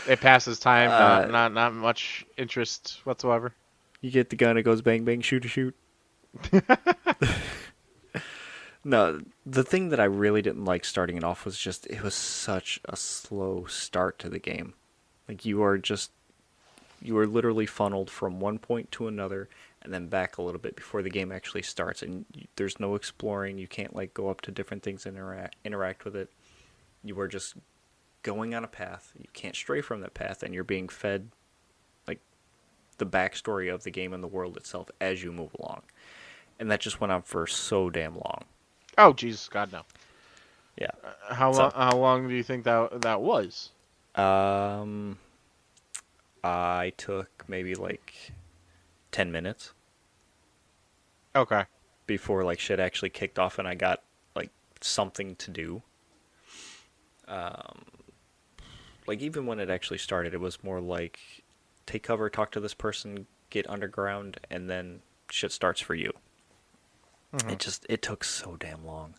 It passes time. Not much interest whatsoever. You get the gun, it goes bang, bang, shoot, shoot. No, the thing that I really didn't like starting it off was just, it was such a slow start to the game. Like, you are literally funneled from one point to another and then back a little bit before the game actually starts. And there's no exploring. You can't, like, go up to different things and interact with it. You are just going on a path. You can't stray from that path, and you're being fed, like, the backstory of the game and the world itself as you move along. And that just went on for so damn long. Oh, Jesus, God, no. Yeah. How long do you think that was? I took maybe like 10 minutes. Okay. Before like shit actually kicked off and I got like something to do. Like even when it actually started, it was more like take cover, talk to this person, get underground, and then shit starts for you. Mm-hmm. It took so damn long.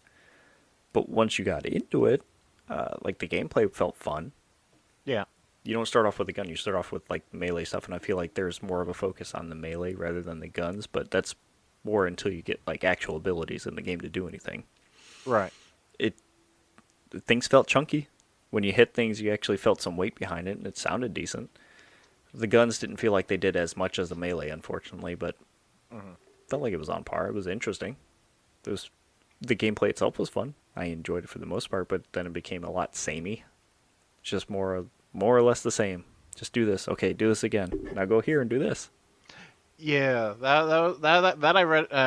But once you got into it, like the gameplay felt fun. Yeah. You don't start off with a gun, you start off with like melee stuff, and I feel like there's more of a focus on the melee rather than the guns, but that's more until you get like actual abilities in the game to do anything. Right. Things felt chunky. When you hit things, you actually felt some weight behind it, and it sounded decent. The guns didn't feel like they did as much as the melee, unfortunately, but felt like it was on par. It was interesting. The gameplay itself was fun. I enjoyed it for the most part, but then it became a lot samey. Just more or less the same. Just do this. Okay, do this again. Now go here and do this. Yeah, that I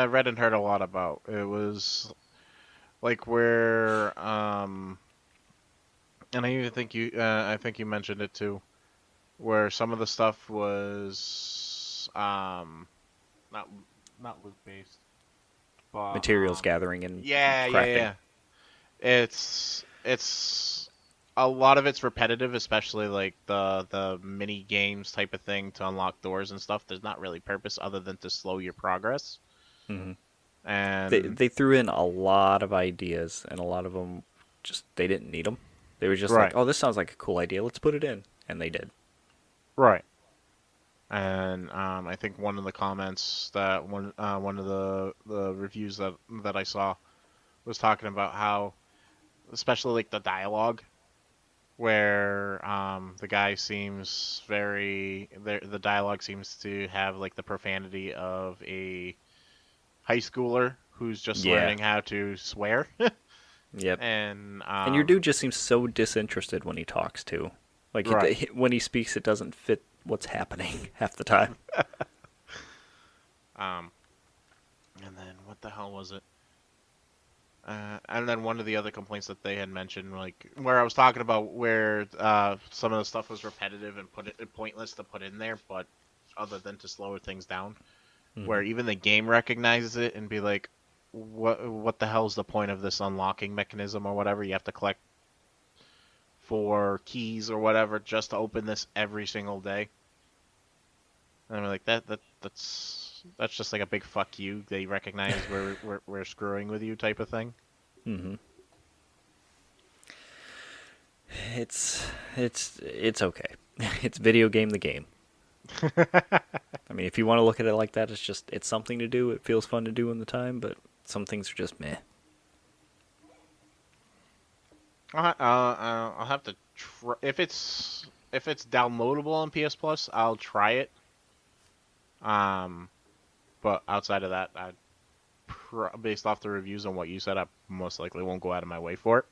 read and heard a lot about. It was like where and I even think you mentioned it too, where some of the stuff was not loot based, but Materials gathering and yeah. crafting. It's a lot of it's repetitive, especially like the mini games type of thing to unlock doors and stuff. There's not really purpose other than to slow your progress. Mm-hmm. And they threw in a lot of ideas, and a lot of them just they didn't need them. They were just like, oh, this sounds like a cool idea. Let's put it in, and they did. Right. And I think one of the comments that one of the reviews that I saw was talking about how, especially like the dialogue, where the guy seems the dialogue seems to have like the profanity of a high schooler who's just learning how to swear. Yep. And your dude just seems so disinterested when he talks too. Like when he speaks, it doesn't fit what's happening half the time. And then what the hell was it? And then one of the other complaints that they had mentioned, like where I was talking about where some of the stuff was repetitive and pointless to put in there, but other than to slow things down, where even the game recognizes it and be like, what the hell is the point of this unlocking mechanism or whatever? You have to collect 4 keys or whatever just to open this every single day. And I'm like, that's just like a big fuck you. They recognize we're screwing with you type of thing. Mm-hmm. It's okay. It's video game the game. I mean, if you want to look at it like that, it's something to do. It feels fun to do in the time, but some things are just meh. I'll have to try if it's downloadable on PS Plus. I'll try it. But outside of that, based off the reviews and what you said, I most likely won't go out of my way for it.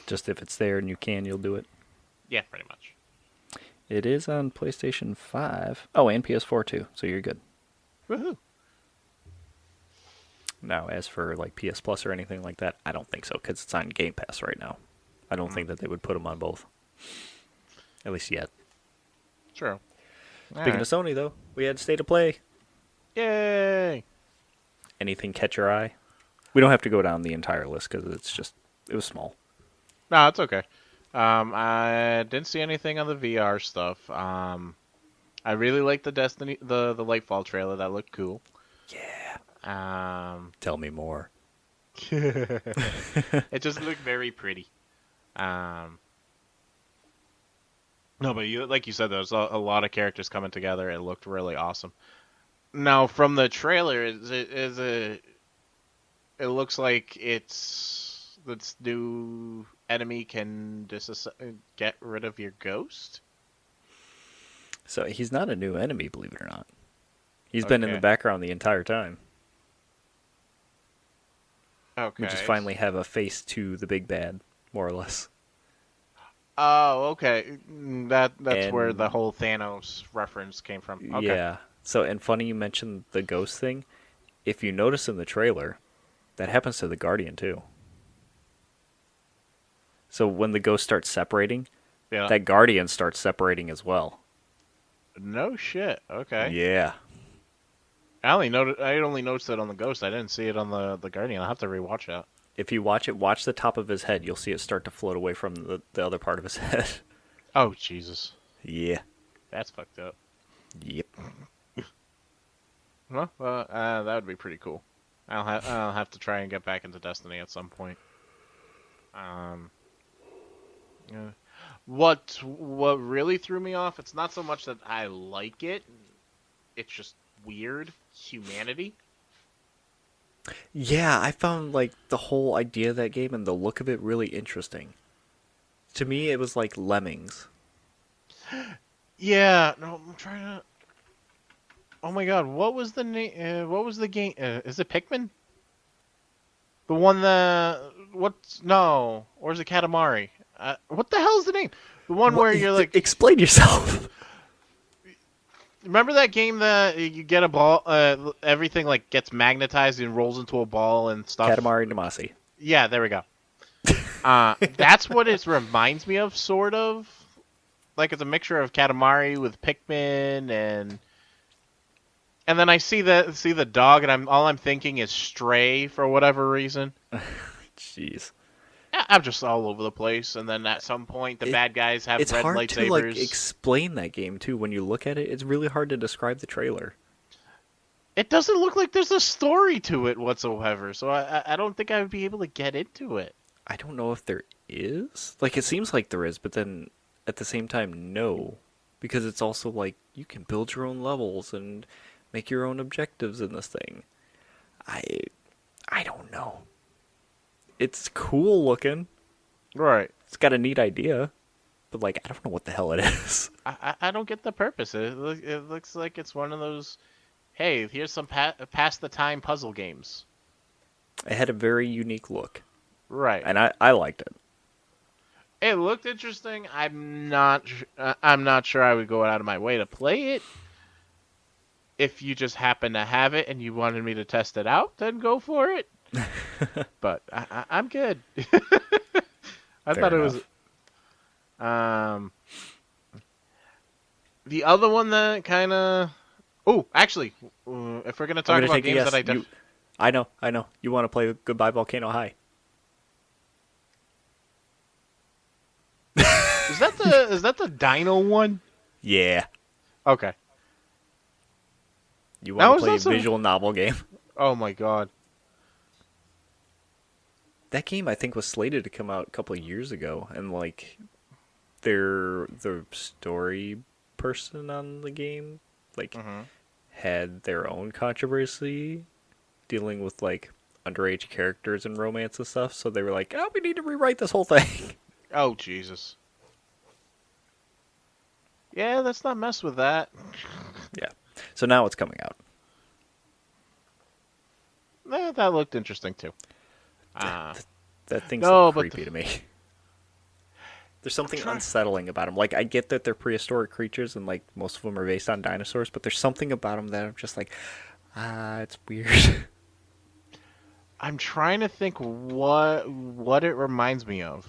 Just if it's there and you can, you'll do it. Yeah, pretty much. It is on PlayStation 5. Oh, and PS4 too, so you're good. Woohoo! Now, as for like PS Plus or anything like that, I don't think so, because it's on Game Pass right now. I don't think that they would put them on both. At least yet. True. Speaking of Sony, though, we had State of Play. Yay! Anything catch your eye? We don't have to go down the entire list, because it was small. No, it's okay. I didn't see anything on the VR stuff. I really liked the Lightfall trailer. That looked cool. Yeah. Tell me more. It just looked very pretty. No, but like you said, there's a lot of characters coming together. It looked really awesome. Now, from the trailer, it looks like this new enemy can get rid of your ghost. So he's not a new enemy, believe it or not. He's been in the background the entire time. Okay. We just finally have a face to the big bad, more or less. Oh, okay. That's where the whole Thanos reference came from. Okay. Yeah. So, and funny you mentioned the ghost thing. If you notice in the trailer, that happens to the Guardian too. So when the ghost starts separating, that Guardian starts separating as well. No shit. Okay. Yeah. I only noticed it on the ghost. I didn't see it on the Guardian. I'll have to rewatch that. If you watch the top of his head. You'll see it start to float away from the other part of his head. Oh, Jesus. Yeah. That's fucked up. Yep. Well, that would be pretty cool. I'll have to try and get back into Destiny at some point. What really threw me off? It's not so much that I like it. It's just weird. Humanity. Yeah, I found like the whole idea of that game and the look of it really interesting. To me, it was like Lemmings. Yeah, no, I'm trying to. Oh my God, what was the name? What was the game? Is it Pikmin? The one or is it Katamari? What the hell is the name? The one where you're like. Explain yourself. Remember that game that you get a ball, everything like gets magnetized and rolls into a ball and stuff? Katamari Damacy. Yeah, there we go. That's what it reminds me of, sort of. Like it's a mixture of Katamari with Pikmin and then I see the dog and all I'm thinking is Stray for whatever reason. Jeez. I'm just all over the place, and then at some point the bad guys have red lightsabers. It's hard to like explain that game too. When you look at it, it's really hard to describe the trailer. It doesn't look like there's a story to it whatsoever, so I don't think I would be able to get into it. I don't know if there is. Like it seems like there is, but then at the same time, no, because it's also like you can build your own levels and make your own objectives in this thing. I don't know. It's cool looking. Right. It's got a neat idea. But, like, I don't know what the hell it is. I don't get the purpose. It looks like it's one of those, hey, here's some pass-the-time puzzle games. It had a very unique look. Right. And I liked it. It looked interesting. I'm not sure I would go out of my way to play it. if you just happen to have it and you wanted me to test it out, then go for it. But I'm good. I Fair thought it enough. was. The other one that kind of. Oh, actually, if we're gonna I'm talk gonna about take a games guess. that I know. You want to play Goodbye Volcano High? is that the Dino one? Yeah. Okay. You That want was to play a also- visual novel game? Oh my god. That game I think was slated to come out a couple of years ago, and like, the story person on the game like Mhm. had their own controversy dealing with like underage characters and romance and stuff. So they were like, "Oh, we need to rewrite this whole thing." Oh Jesus. Yeah, let's not mess with that. Yeah. So now it's coming out. That looked interesting too. That thing's No, so but creepy to me. There's something trying- unsettling about them. Like, I get that they're prehistoric creatures and like most of them are based on dinosaurs, but there's something about them that I'm just like, it's weird. I'm trying to think what it reminds me of.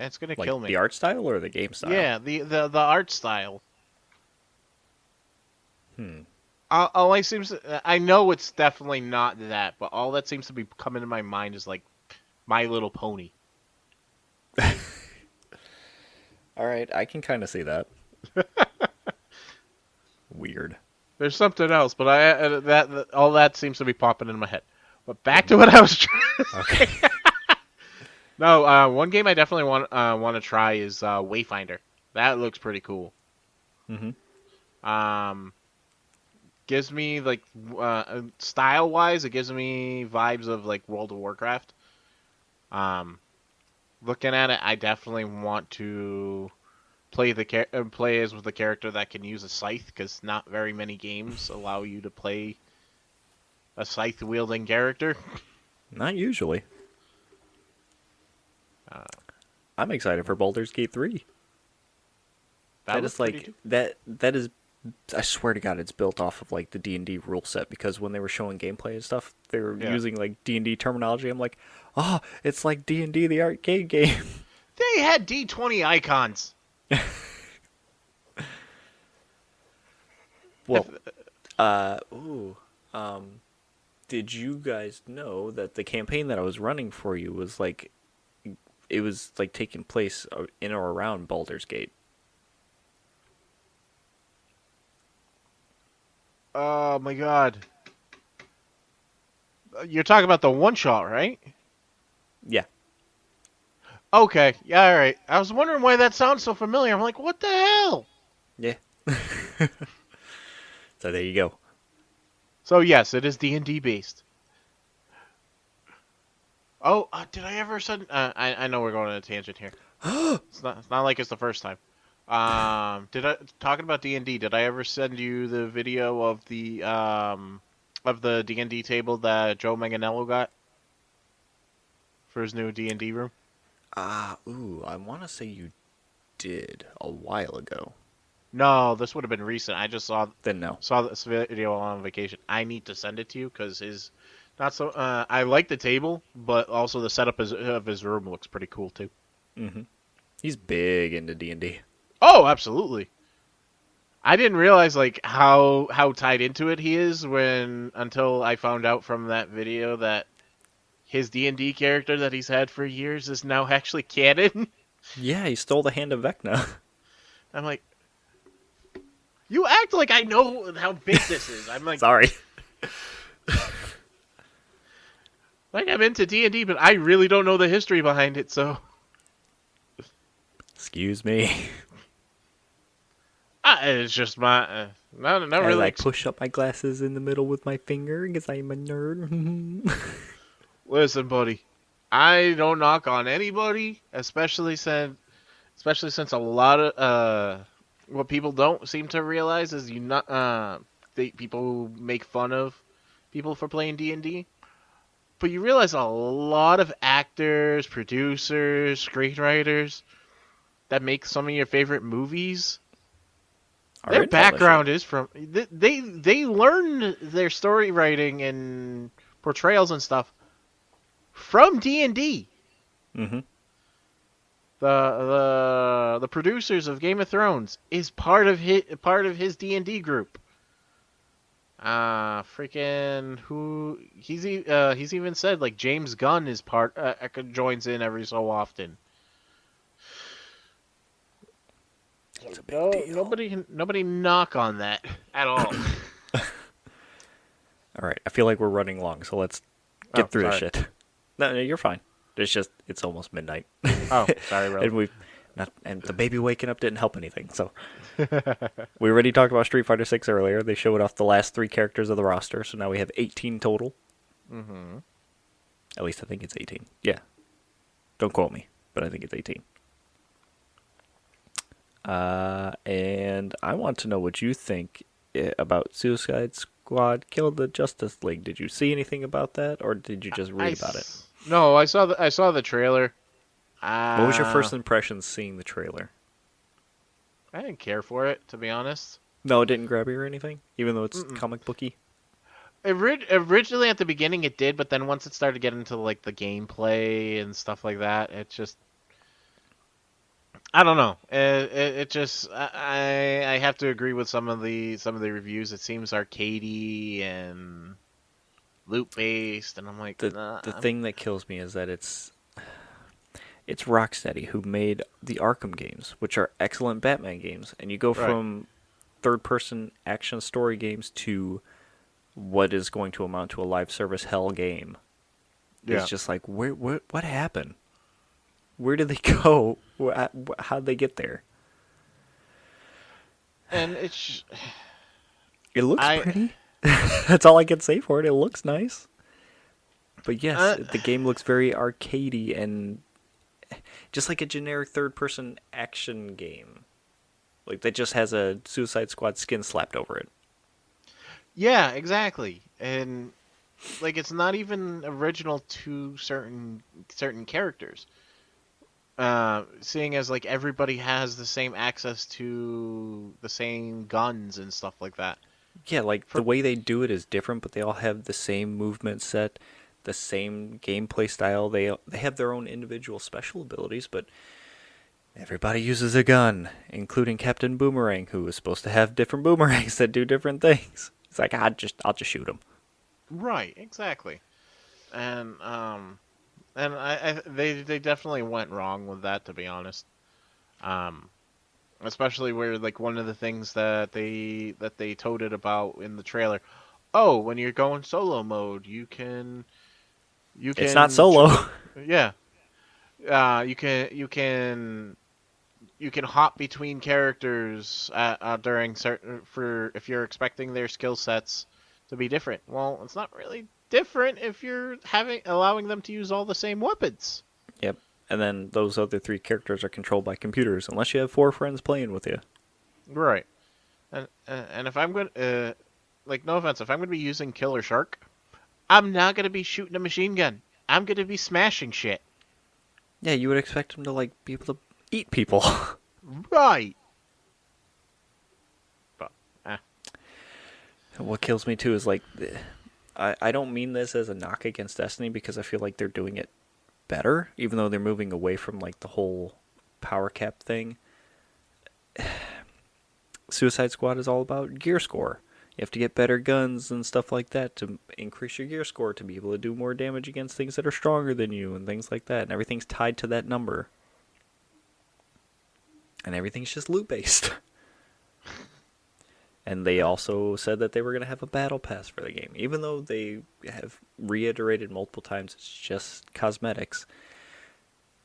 It's gonna Like kill me. the art style or the game style? Yeah, the art style. Hmm. All I I know it's definitely not that, but all that seems to be coming to my mind is like My Little Pony. All right, I can kind of see that. Weird. There's something else, but that all that seems to be popping in my head. But back to what I was trying to say. Okay. No, one game I definitely want to try is Wayfinder. That looks pretty cool. Mm-hmm. Gives me like style wise, it gives me vibes of like World of Warcraft. Looking at it, I definitely want to play play as with the character that can use a scythe, because not very many games allow you to play a scythe wielding character. Not usually. I'm excited for Baldur's Gate 3. That looks is pretty like cool. that is. I swear to God, it's built off of like the D&D rule set, because when they were showing gameplay and stuff, they were using like D&D terminology. I'm like, oh, it's like D&D the arcade game. They had D20 icons. Well, did you guys know that the campaign that I was running for you was like, it was like taking place in or around Baldur's Gate? Oh my god. You're talking about the one shot, right? Yeah. Okay, yeah, alright. I was wondering why that sounds so familiar. I'm like, what the hell? Yeah. So there you go. So yes, it is D&D based. Oh, did I ever send? I know we're going on a tangent here. It's not like it's the first time. Talking about D&D? Did I ever send you the video of the D&D table that Joe Manganiello got for his new D&D room? I want to say you did a while ago. No, this would have been recent. I just saw Then no. this video on vacation. I need to send it to you because his not so. I like the table, but also the setup of his room looks pretty cool too. Mm-hmm. He's big into D&D. Oh, absolutely. I didn't realize like how tied into it he is until I found out from that video that his D&D character that he's had for years is now actually canon. Yeah, he stole the hand of Vecna. I'm like, you act like I know how big this is. I'm like, Sorry. like I'm into D&D, but I really don't know the history behind it. So, Excuse me. it's just my not I really. like push up my glasses in the middle with my finger because I'm a nerd. Listen, buddy, I don't knock on anybody, especially since a lot of what people don't seem to realize is people make fun of people for playing D&D, but you realize a lot of actors, producers, screenwriters that make some of your favorite movies are Their in all this shit. background is from they learned their story writing and portrayals and stuff from D&D. Mm-hmm. The producers of Game of Thrones is part of his D&D group. Freaking who he's even said like James Gunn is joins in every so often. It's a big No, deal. nobody knock on that at all. All right, I feel like we're running long, so let's Oh, get through this sorry. shit. No, you're fine. It's almost midnight, Oh, sorry, and brother. and the baby waking up didn't help anything. So we already talked about Street Fighter 6 earlier. They showed off the last 3 characters of the roster, so now we have 18 total. Mm-hmm. At least I think it's 18. Yeah, don't quote me, but I think it's 18. And I want to know what you think about Suicide Squad Kill the Justice League. Did you see anything about that, or did you just read about it? No, I saw the trailer. What was your Uh, first impression seeing the trailer? I didn't care for it, to be honest. No, it didn't grab you or anything, even though it's Mm-mm. comic booky. Originally at the beginning it did, but then once it started getting into like the gameplay and stuff like that, it just I don't know. It just I have to agree with some of the reviews. It seems arcadey and loot based, and I'm like, The nah, the thing that kills me is that it's Rocksteady who made the Arkham games, which are excellent Batman games, and you go right. from third-person action story games to what is going to amount to a live service hell game. Yeah. It's just like, what happened? Where did they go? How'd they get there? And it's It looks I pretty. That's all I can say for it. It looks nice. But yes, uh, the game looks very arcadey and just like a generic third-person action game. Like that just has a Suicide Squad skin slapped over it. yeah, exactly. And like it's not even original to certain characters. Seeing as like everybody has the same access to the same guns and stuff like that. Yeah, like the For way they do it is different, but they all have the same movement set, the same gameplay style. They have their own individual special abilities, but everybody uses a gun, including Captain Boomerang, who is supposed to have different boomerangs that do different things. It's like I'll just shoot him. right, exactly. And they definitely went wrong with that, to be honest. Um, Especially where like one of the things that they toted about in the trailer. Oh, when you're going solo mode, you It's not can solo. yeah. You can hop between characters during certain for if you're expecting their skill sets to be different. Well, it's not really different if you're allowing them to use all the same weapons. Yep. And then those other 3 characters are controlled by computers, unless you have 4 friends playing with you. Right. And if I'm going like no offense, if I'm going to be using Killer Shark, I'm not going to be shooting a machine gun. I'm going to be smashing shit. Yeah, you would expect them to like be able to eat people. Right. But What kills me too is like, I don't mean this as a knock against Destiny because I feel like they're doing it better, even though they're moving away from like the whole power cap thing. Suicide Squad is all about gear score. You have to get better guns and stuff like that to increase your gear score to be able to do more damage against things that are stronger than you and things like that. And everything's tied to that number. And everything's just loot based. And they also said that they were going to have a battle pass for the game. Even though they have reiterated multiple times it's just cosmetics.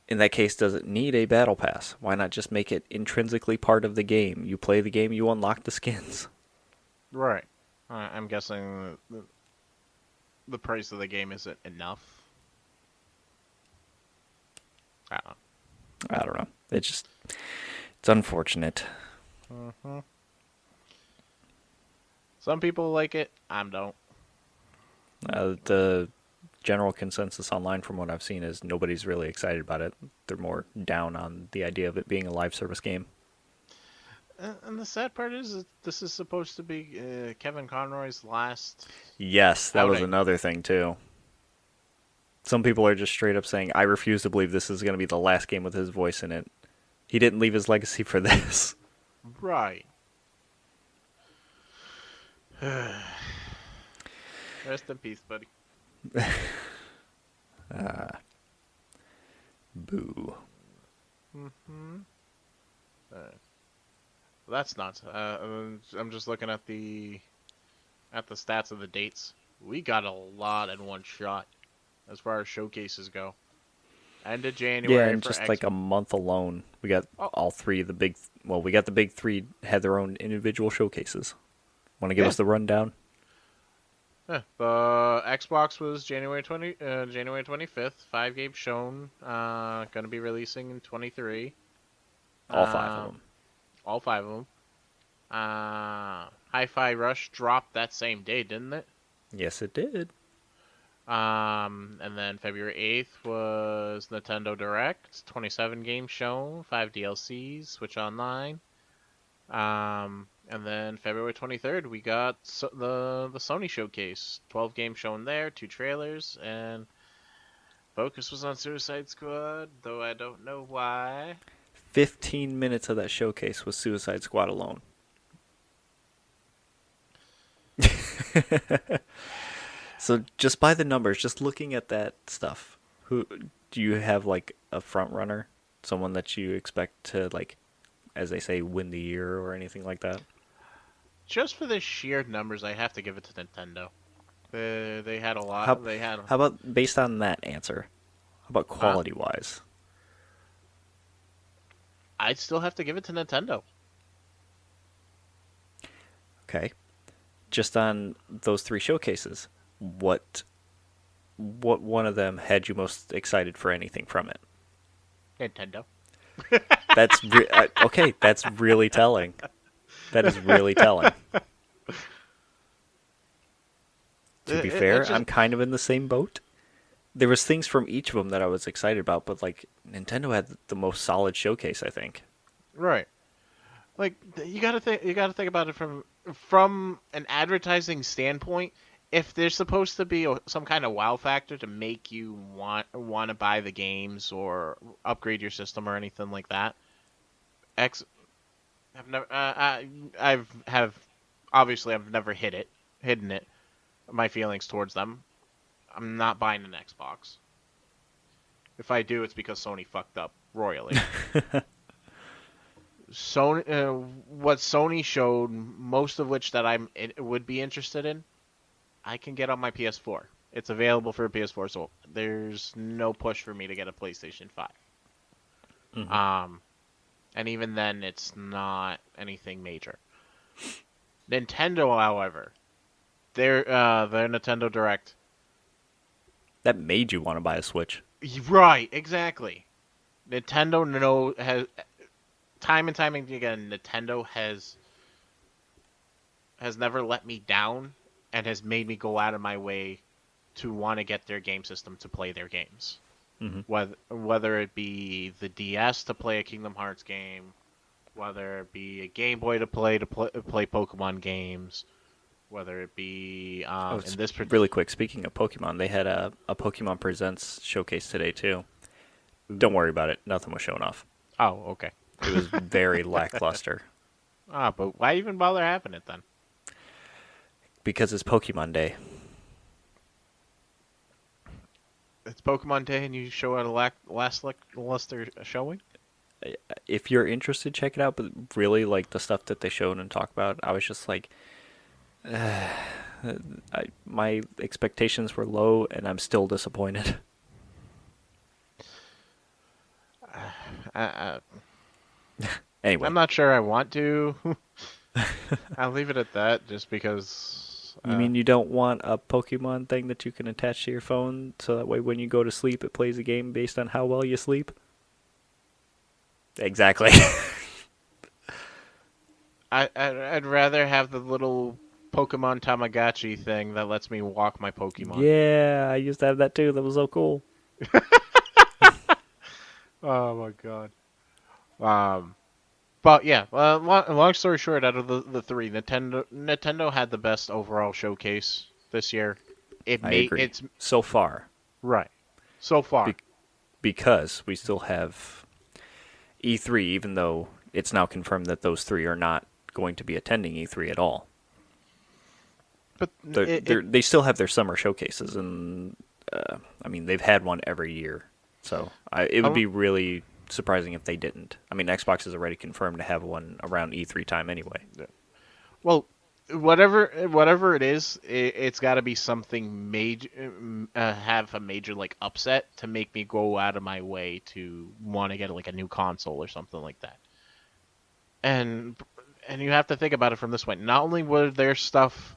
In that case, does it need a battle pass? Why not just make it intrinsically part of the game? You play the game, you unlock the skins. right. I'm guessing the price of the game isn't enough. I don't I don't know. It's unfortunate. know. Some people like it. I don't. The general consensus online from what I've seen is nobody's really excited about it. They're more down on the idea of it being a live service game. And the sad part is that this is supposed to be Kevin Conroy's last Yes, that was outing. another thing too. Some people are just straight up saying, "I refuse to believe this is going to be the last game with his voice in it. He didn't leave his legacy for this." Right. Rest in peace, buddy. Boo. Hmm. That's nuts. I'm just looking at the stats of the dates. We got a lot in one shot as far as showcases go. End of Yeah, January and for just X. like a month alone, we got Oh, all three of the big. Well, we got the big three had their own individual showcases. Want to give yeah. us the rundown? Yeah. The Xbox was January 25th. 5 games shown. Gonna be releasing in 23. All five of them. All 5 of them. Hi-Fi Rush dropped that same day, didn't it? Yes, it did. And then February 8th was Nintendo Direct. 27 games shown, 5 DLCs, Switch Online. And then February 23rd, we got the Sony showcase. 12 games shown there, 2 trailers, and focus was on Suicide Squad, though I don't know why. 15 minutes of that showcase was Suicide Squad alone. So just by the numbers, just looking at that stuff, who do you have like a front runner, someone that you expect to like, as they say, win the year or anything like that? Just for the sheer numbers, I have to give it to Nintendo. They had a lot. How They had. how about based on that answer? How about quality wise? I'd still have to give it to Nintendo. Okay, just on those three showcases, what one of them had you most excited for anything from it? Nintendo. Okay. That's really telling. That is really telling. To be fair, It's just I'm kind of in the same boat. There was things from each of them that I was excited about, but like Nintendo had the most solid showcase, I think. right. Like you gotta think. You gotta think about it from an advertising standpoint. If there's supposed to be some kind of wow factor to make you want to buy the games or upgrade your system or anything like that, X. I've never. I've never hidden it. My feelings towards them. I'm not buying an Xbox. If I do, it's because Sony fucked up royally. Sony, what Sony showed, most of which that would be interested in, I can get on my PS4. It's available for a PS4, so there's no push for me to get a PlayStation 5. Mm-hmm. And even then, it's not anything major. Nintendo, however, their Nintendo Direct. That made you want to buy a Switch. Right, exactly. Nintendo has time and time again. Nintendo has never let me down and has made me go out of my way to want to get their game system to play their games. Mm-hmm. Whether it be the DS to play a Kingdom Hearts game, whether it be a Game Boy to play Pokemon games, whether it be in this Really quick, speaking of Pokemon, they had a Pokemon Presents showcase today too. Don't worry about it. Nothing was shown off. Oh, okay. It was very lackluster. But why even bother having it then? Because it's Pokemon Day. It's Pokemon Day and you show out a lackluster showing? If you're interested, check it out. But really, like the stuff that they showed and talked about, I was just like, my expectations were low, and I'm still disappointed. Anyway, I'm not sure I want to. I'll leave it at that just because. you mean you don't want a Pokemon thing that you can attach to your phone so that way when you go to sleep, it plays a game based on how well you sleep? Exactly. I'd rather have the little Pokemon Tamagotchi thing that lets me walk my Pokemon. Yeah, I used to have that too. That was so cool. Oh my god. But yeah, long story short, out of the three, Nintendo had the best overall showcase this year. I agree. It's So far, right so far. be- because we still have E3, even though it's now confirmed that those three are not going to be attending E3 at all. But They still have their summer showcases, and I mean they've had one every year, so it would be really surprising if they didn't. I mean, Xbox is already confirmed to have one around E3 time anyway. well, whatever it is, it's got to be something major, have a major like upset to make me go out of my way to want to get like a new console or something like that. And you have to think about it from this way. Not only were their stuff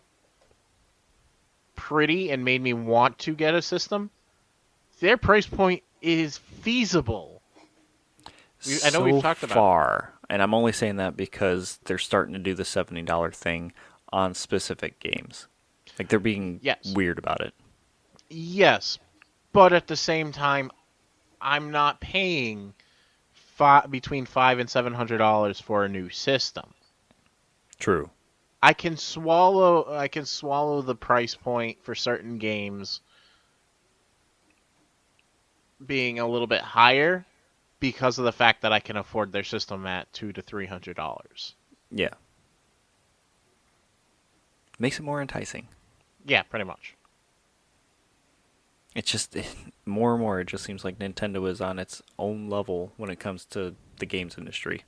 pretty and made me want to get a system, their price point is feasible. I know we've talked about far, and I'm only saying that because they're starting to do the $70 thing on specific games. Like they're being weird about it. Yes, but at the same time, I'm not paying between $500 and $700 for a new system. True. I can swallow the price point for certain games being a little bit higher because of the fact that I can afford their system at $200 to $300. Yeah. Makes it more enticing. Yeah, pretty much. It's just more and more. It just seems like Nintendo is on its own level when it comes to the games industry.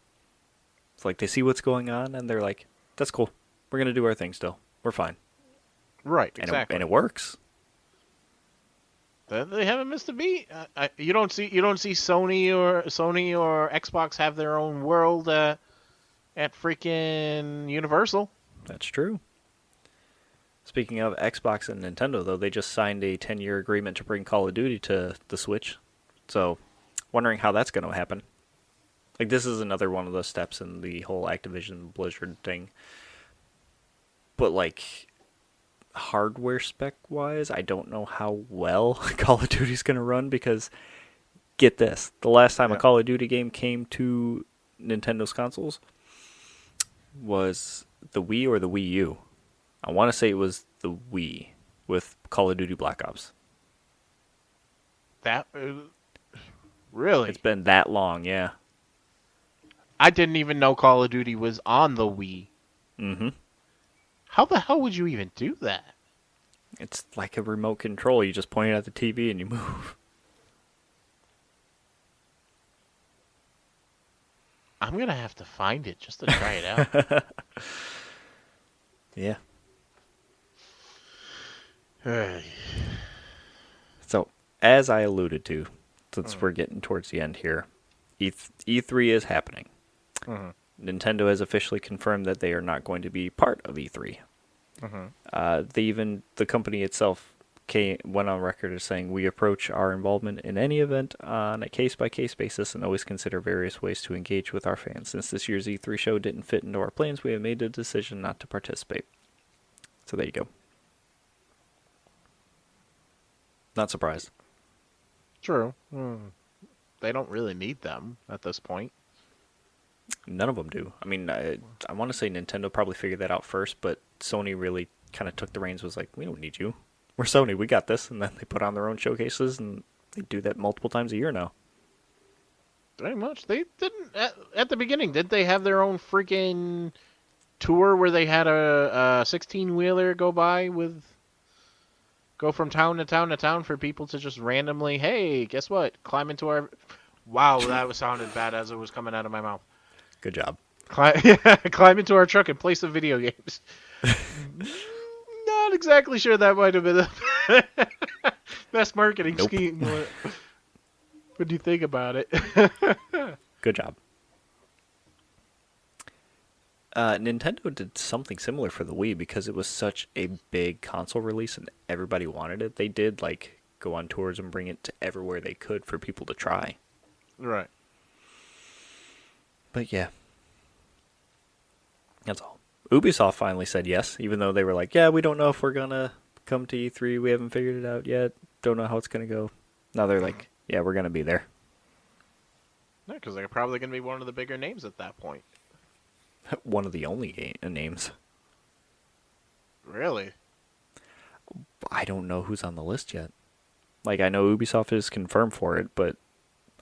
It's like they see what's going on and they're like, "That's cool. We're gonna do our thing still. We're fine." Right, exactly. And it works. They haven't missed a beat. You don't see Sony or Xbox have their own world at freaking Universal. That's true. Speaking of Xbox and Nintendo, though, they just signed a 10-year agreement to bring Call of Duty to the Switch. So, wondering how that's going to happen. Like, this is another one of those steps in the whole Activision Blizzard thing. But, like, hardware spec-wise, I don't know how well Call of Duty's going to run because, get this, the last time a Call of Duty game came to Nintendo's consoles was the Wii or the Wii U. I want to say it was the Wii with Call of Duty Black Ops. That really? It's been that long, yeah. I didn't even know Call of Duty was on the Wii. Mm-hmm. How the hell would you even do that? It's like a remote control. You just point it at the TV and you move. I'm going to have to find it just to try it out. Yeah. So, as I alluded to, since we're getting towards the end here, E3 is happening. Nintendo has officially confirmed that they are not going to be part of E3. The company itself went on record as saying, "We approach our involvement in any event on a case-by-case basis and always consider various ways to engage with our fans. Since this year's E3 show didn't fit into our plans, we have made the decision not to participate." So there you go. Not surprised. True. They don't really need them at this point. None of them do. I mean, I want to say Nintendo probably figured that out first, but Sony really kind of took the reins, was like, "We don't need you. We're Sony, we got this." And then they put on their own showcases, and they do that multiple times a year now. Very much. They didn't at the beginning. Did they have their own freaking tour where they had a 16-wheeler go from town to town to town for people to just randomly, hey, guess what? Climb into our... Wow, that sounded bad as it was coming out of my mouth. Good job. Climb into our truck and play some video games. Not exactly sure that might have been the best marketing scheme. What do you think about it? Good job. Nintendo did something similar for the Wii because it was such a big console release and everybody wanted it. They did like go on tours and bring it to everywhere they could for people to try. Right. But yeah. That's all. Ubisoft finally said yes, even though they were like, "Yeah, we don't know if we're going to come to E3. We haven't figured it out yet. Don't know how it's going to go." Now they're like, "Yeah, we're going to be there." Yeah, because they're probably going to be one of the bigger names at that point. One of the only names. Really? I don't know who's on the list yet. Like, I know Ubisoft is confirmed for it, but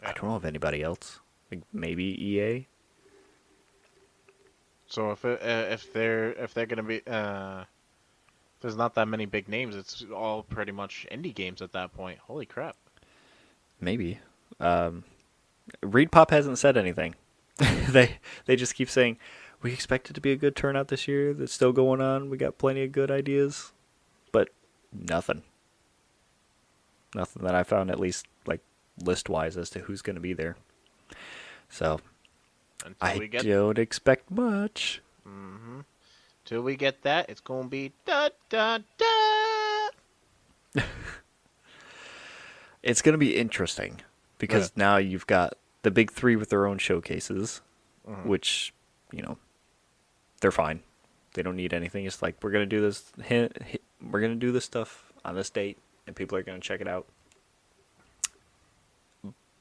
I don't know of anybody else. Like, maybe EA? So if they're gonna be there's not that many big names. It's all pretty much indie games at that point. Holy crap! Maybe. ReedPop hasn't said anything. They just keep saying, we expect it to be a good turnout this year. That's still going on. We got plenty of good ideas. But nothing. Nothing that I found, at least like list-wise, as to who's going to be there. So I don't expect much. Mm-hmm. Till we get that, it's gonna be da da da. It's going to be interesting because now you've got the big three with their own showcases, which, you know, they're fine. They don't need anything. It's like, we're going to do this. We're going to do this stuff on this date, and people are going to check it out.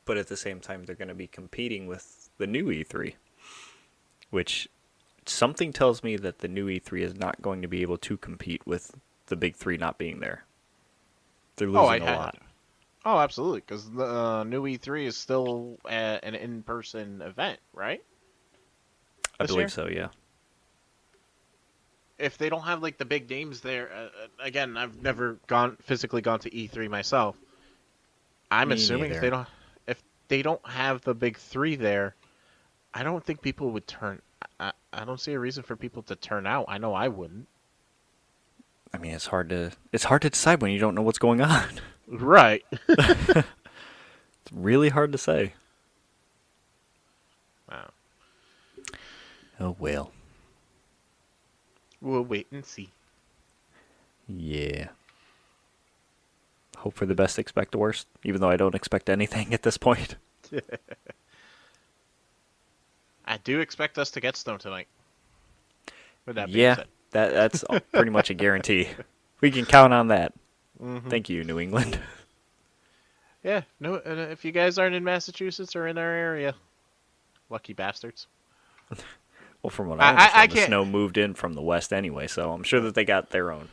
But at the same time, they're going to be competing with the new E3, which something tells me that the new E3 is not going to be able to compete with the big three not being there. They're losing a lot. Oh, absolutely, because the new E3 is still an in-person event, right? I believe so, yeah. If they don't have like the big names there, again, I've never physically gone to E3 myself. I'm assuming if they don't have the big three there, I don't think people would turn. I don't see a reason for people to turn out. I know I wouldn't. I mean, it's hard to decide when you don't know what's going on. Right. It's really hard to say. Wow. Oh, well. We'll wait and see. Yeah. Hope for the best, expect the worst, even though I don't expect anything at this point. I do expect us to get snow tonight. With that being said. That's pretty much a guarantee. We can count on that. Mm-hmm. Thank you, New England. Yeah, no. If you guys aren't in Massachusetts or in our area, lucky bastards. Well, from what I understand, the snow moved in from the west anyway, so I'm sure that they got their own.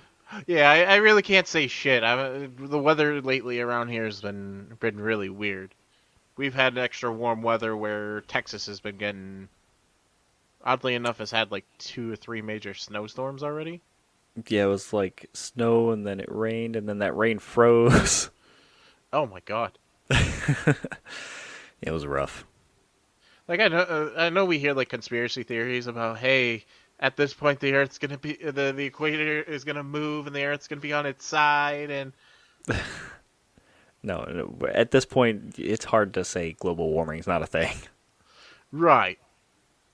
Yeah, I really can't say shit. The weather lately around here has been really weird. We've had extra warm weather where Texas has been getting, oddly enough, has had like 2 or 3 major snowstorms already. Yeah, it was like snow, and then it rained, and then that rain froze. Oh my god. It was rough. Like, I know we hear like conspiracy theories about, hey, at this point the Earth's gonna be the equator is gonna move and the Earth's gonna be on its side, and no, at this point it's hard to say global warming is not a thing. Right.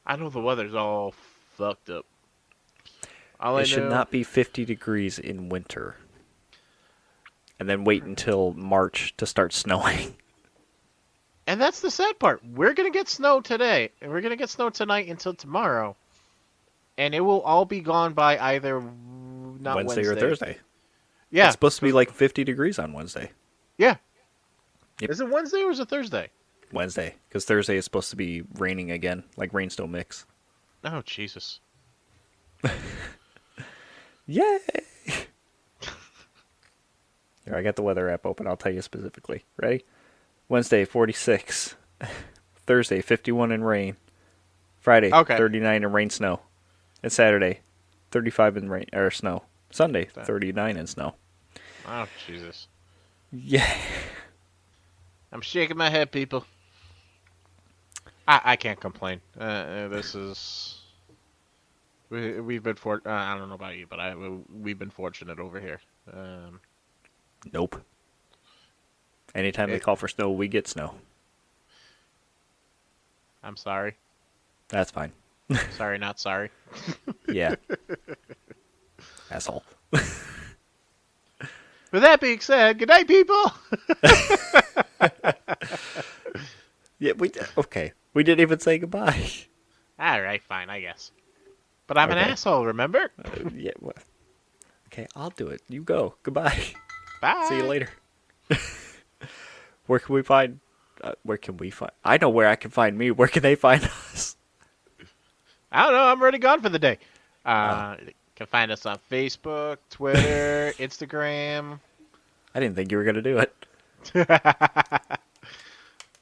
I know the weather's all fucked up. It should not be 50 degrees in winter. And then wait until March to start snowing. And that's the sad part. We're going to get snow today, and we're going to get snow tonight until tomorrow. And it will all be gone by either not Wednesday or Thursday. Yeah. It's supposed to be like 50 degrees on Wednesday. Yeah. Yep. Is it Wednesday or is it Thursday? Wednesday, because Thursday is supposed to be raining again, like rain snow mix. Oh, Jesus. Yay! Here, I got the weather app open. I'll tell you specifically. Ready? Wednesday, 46. Thursday, 51 in rain. Friday, 39 in rain snow. And Saturday, 35 in rain or snow. Sunday, 39 in snow. Oh, Jesus. Yeah. I'm shaking my head, people. I can't complain. This is... We've been I don't know about you, but we've been fortunate over here. Nope. Anytime they call for snow, we get snow. I'm sorry. That's fine. Sorry, not sorry. Yeah. Asshole. With that being said, good night, people. Yeah, okay. We didn't even say goodbye. All right, fine, I guess. But I'm an asshole, remember? Yeah. Well, okay, I'll do it. You go. Goodbye. Bye. See you later. Where can we find? I know where I can find me. Where can they find us? I don't know. I'm already gone for the day. Oh, You can find us on Facebook, Twitter, Instagram. I didn't think you were gonna do it.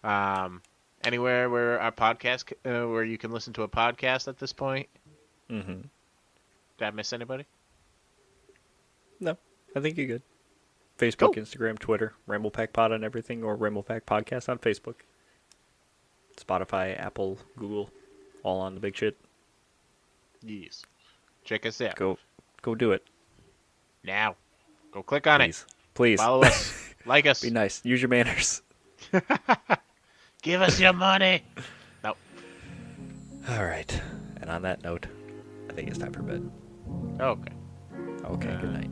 um, Anywhere where our podcast, where you can listen to a podcast at this point. Mm-hmm. Did I miss anybody? No, I think you're good. Facebook, Cool. Instagram, Twitter, Ramblepack Pod on everything, or Ramblepack Podcast on Facebook. Spotify, Apple, Google, all on the big shit. Yes. Check us out. Go do it. Now. Go click on it. Please. Follow us. Like us. Be nice. Use your manners. Give us your money. Nope. All right. And on that note, I think it's time for bed. Okay. Okay, good night.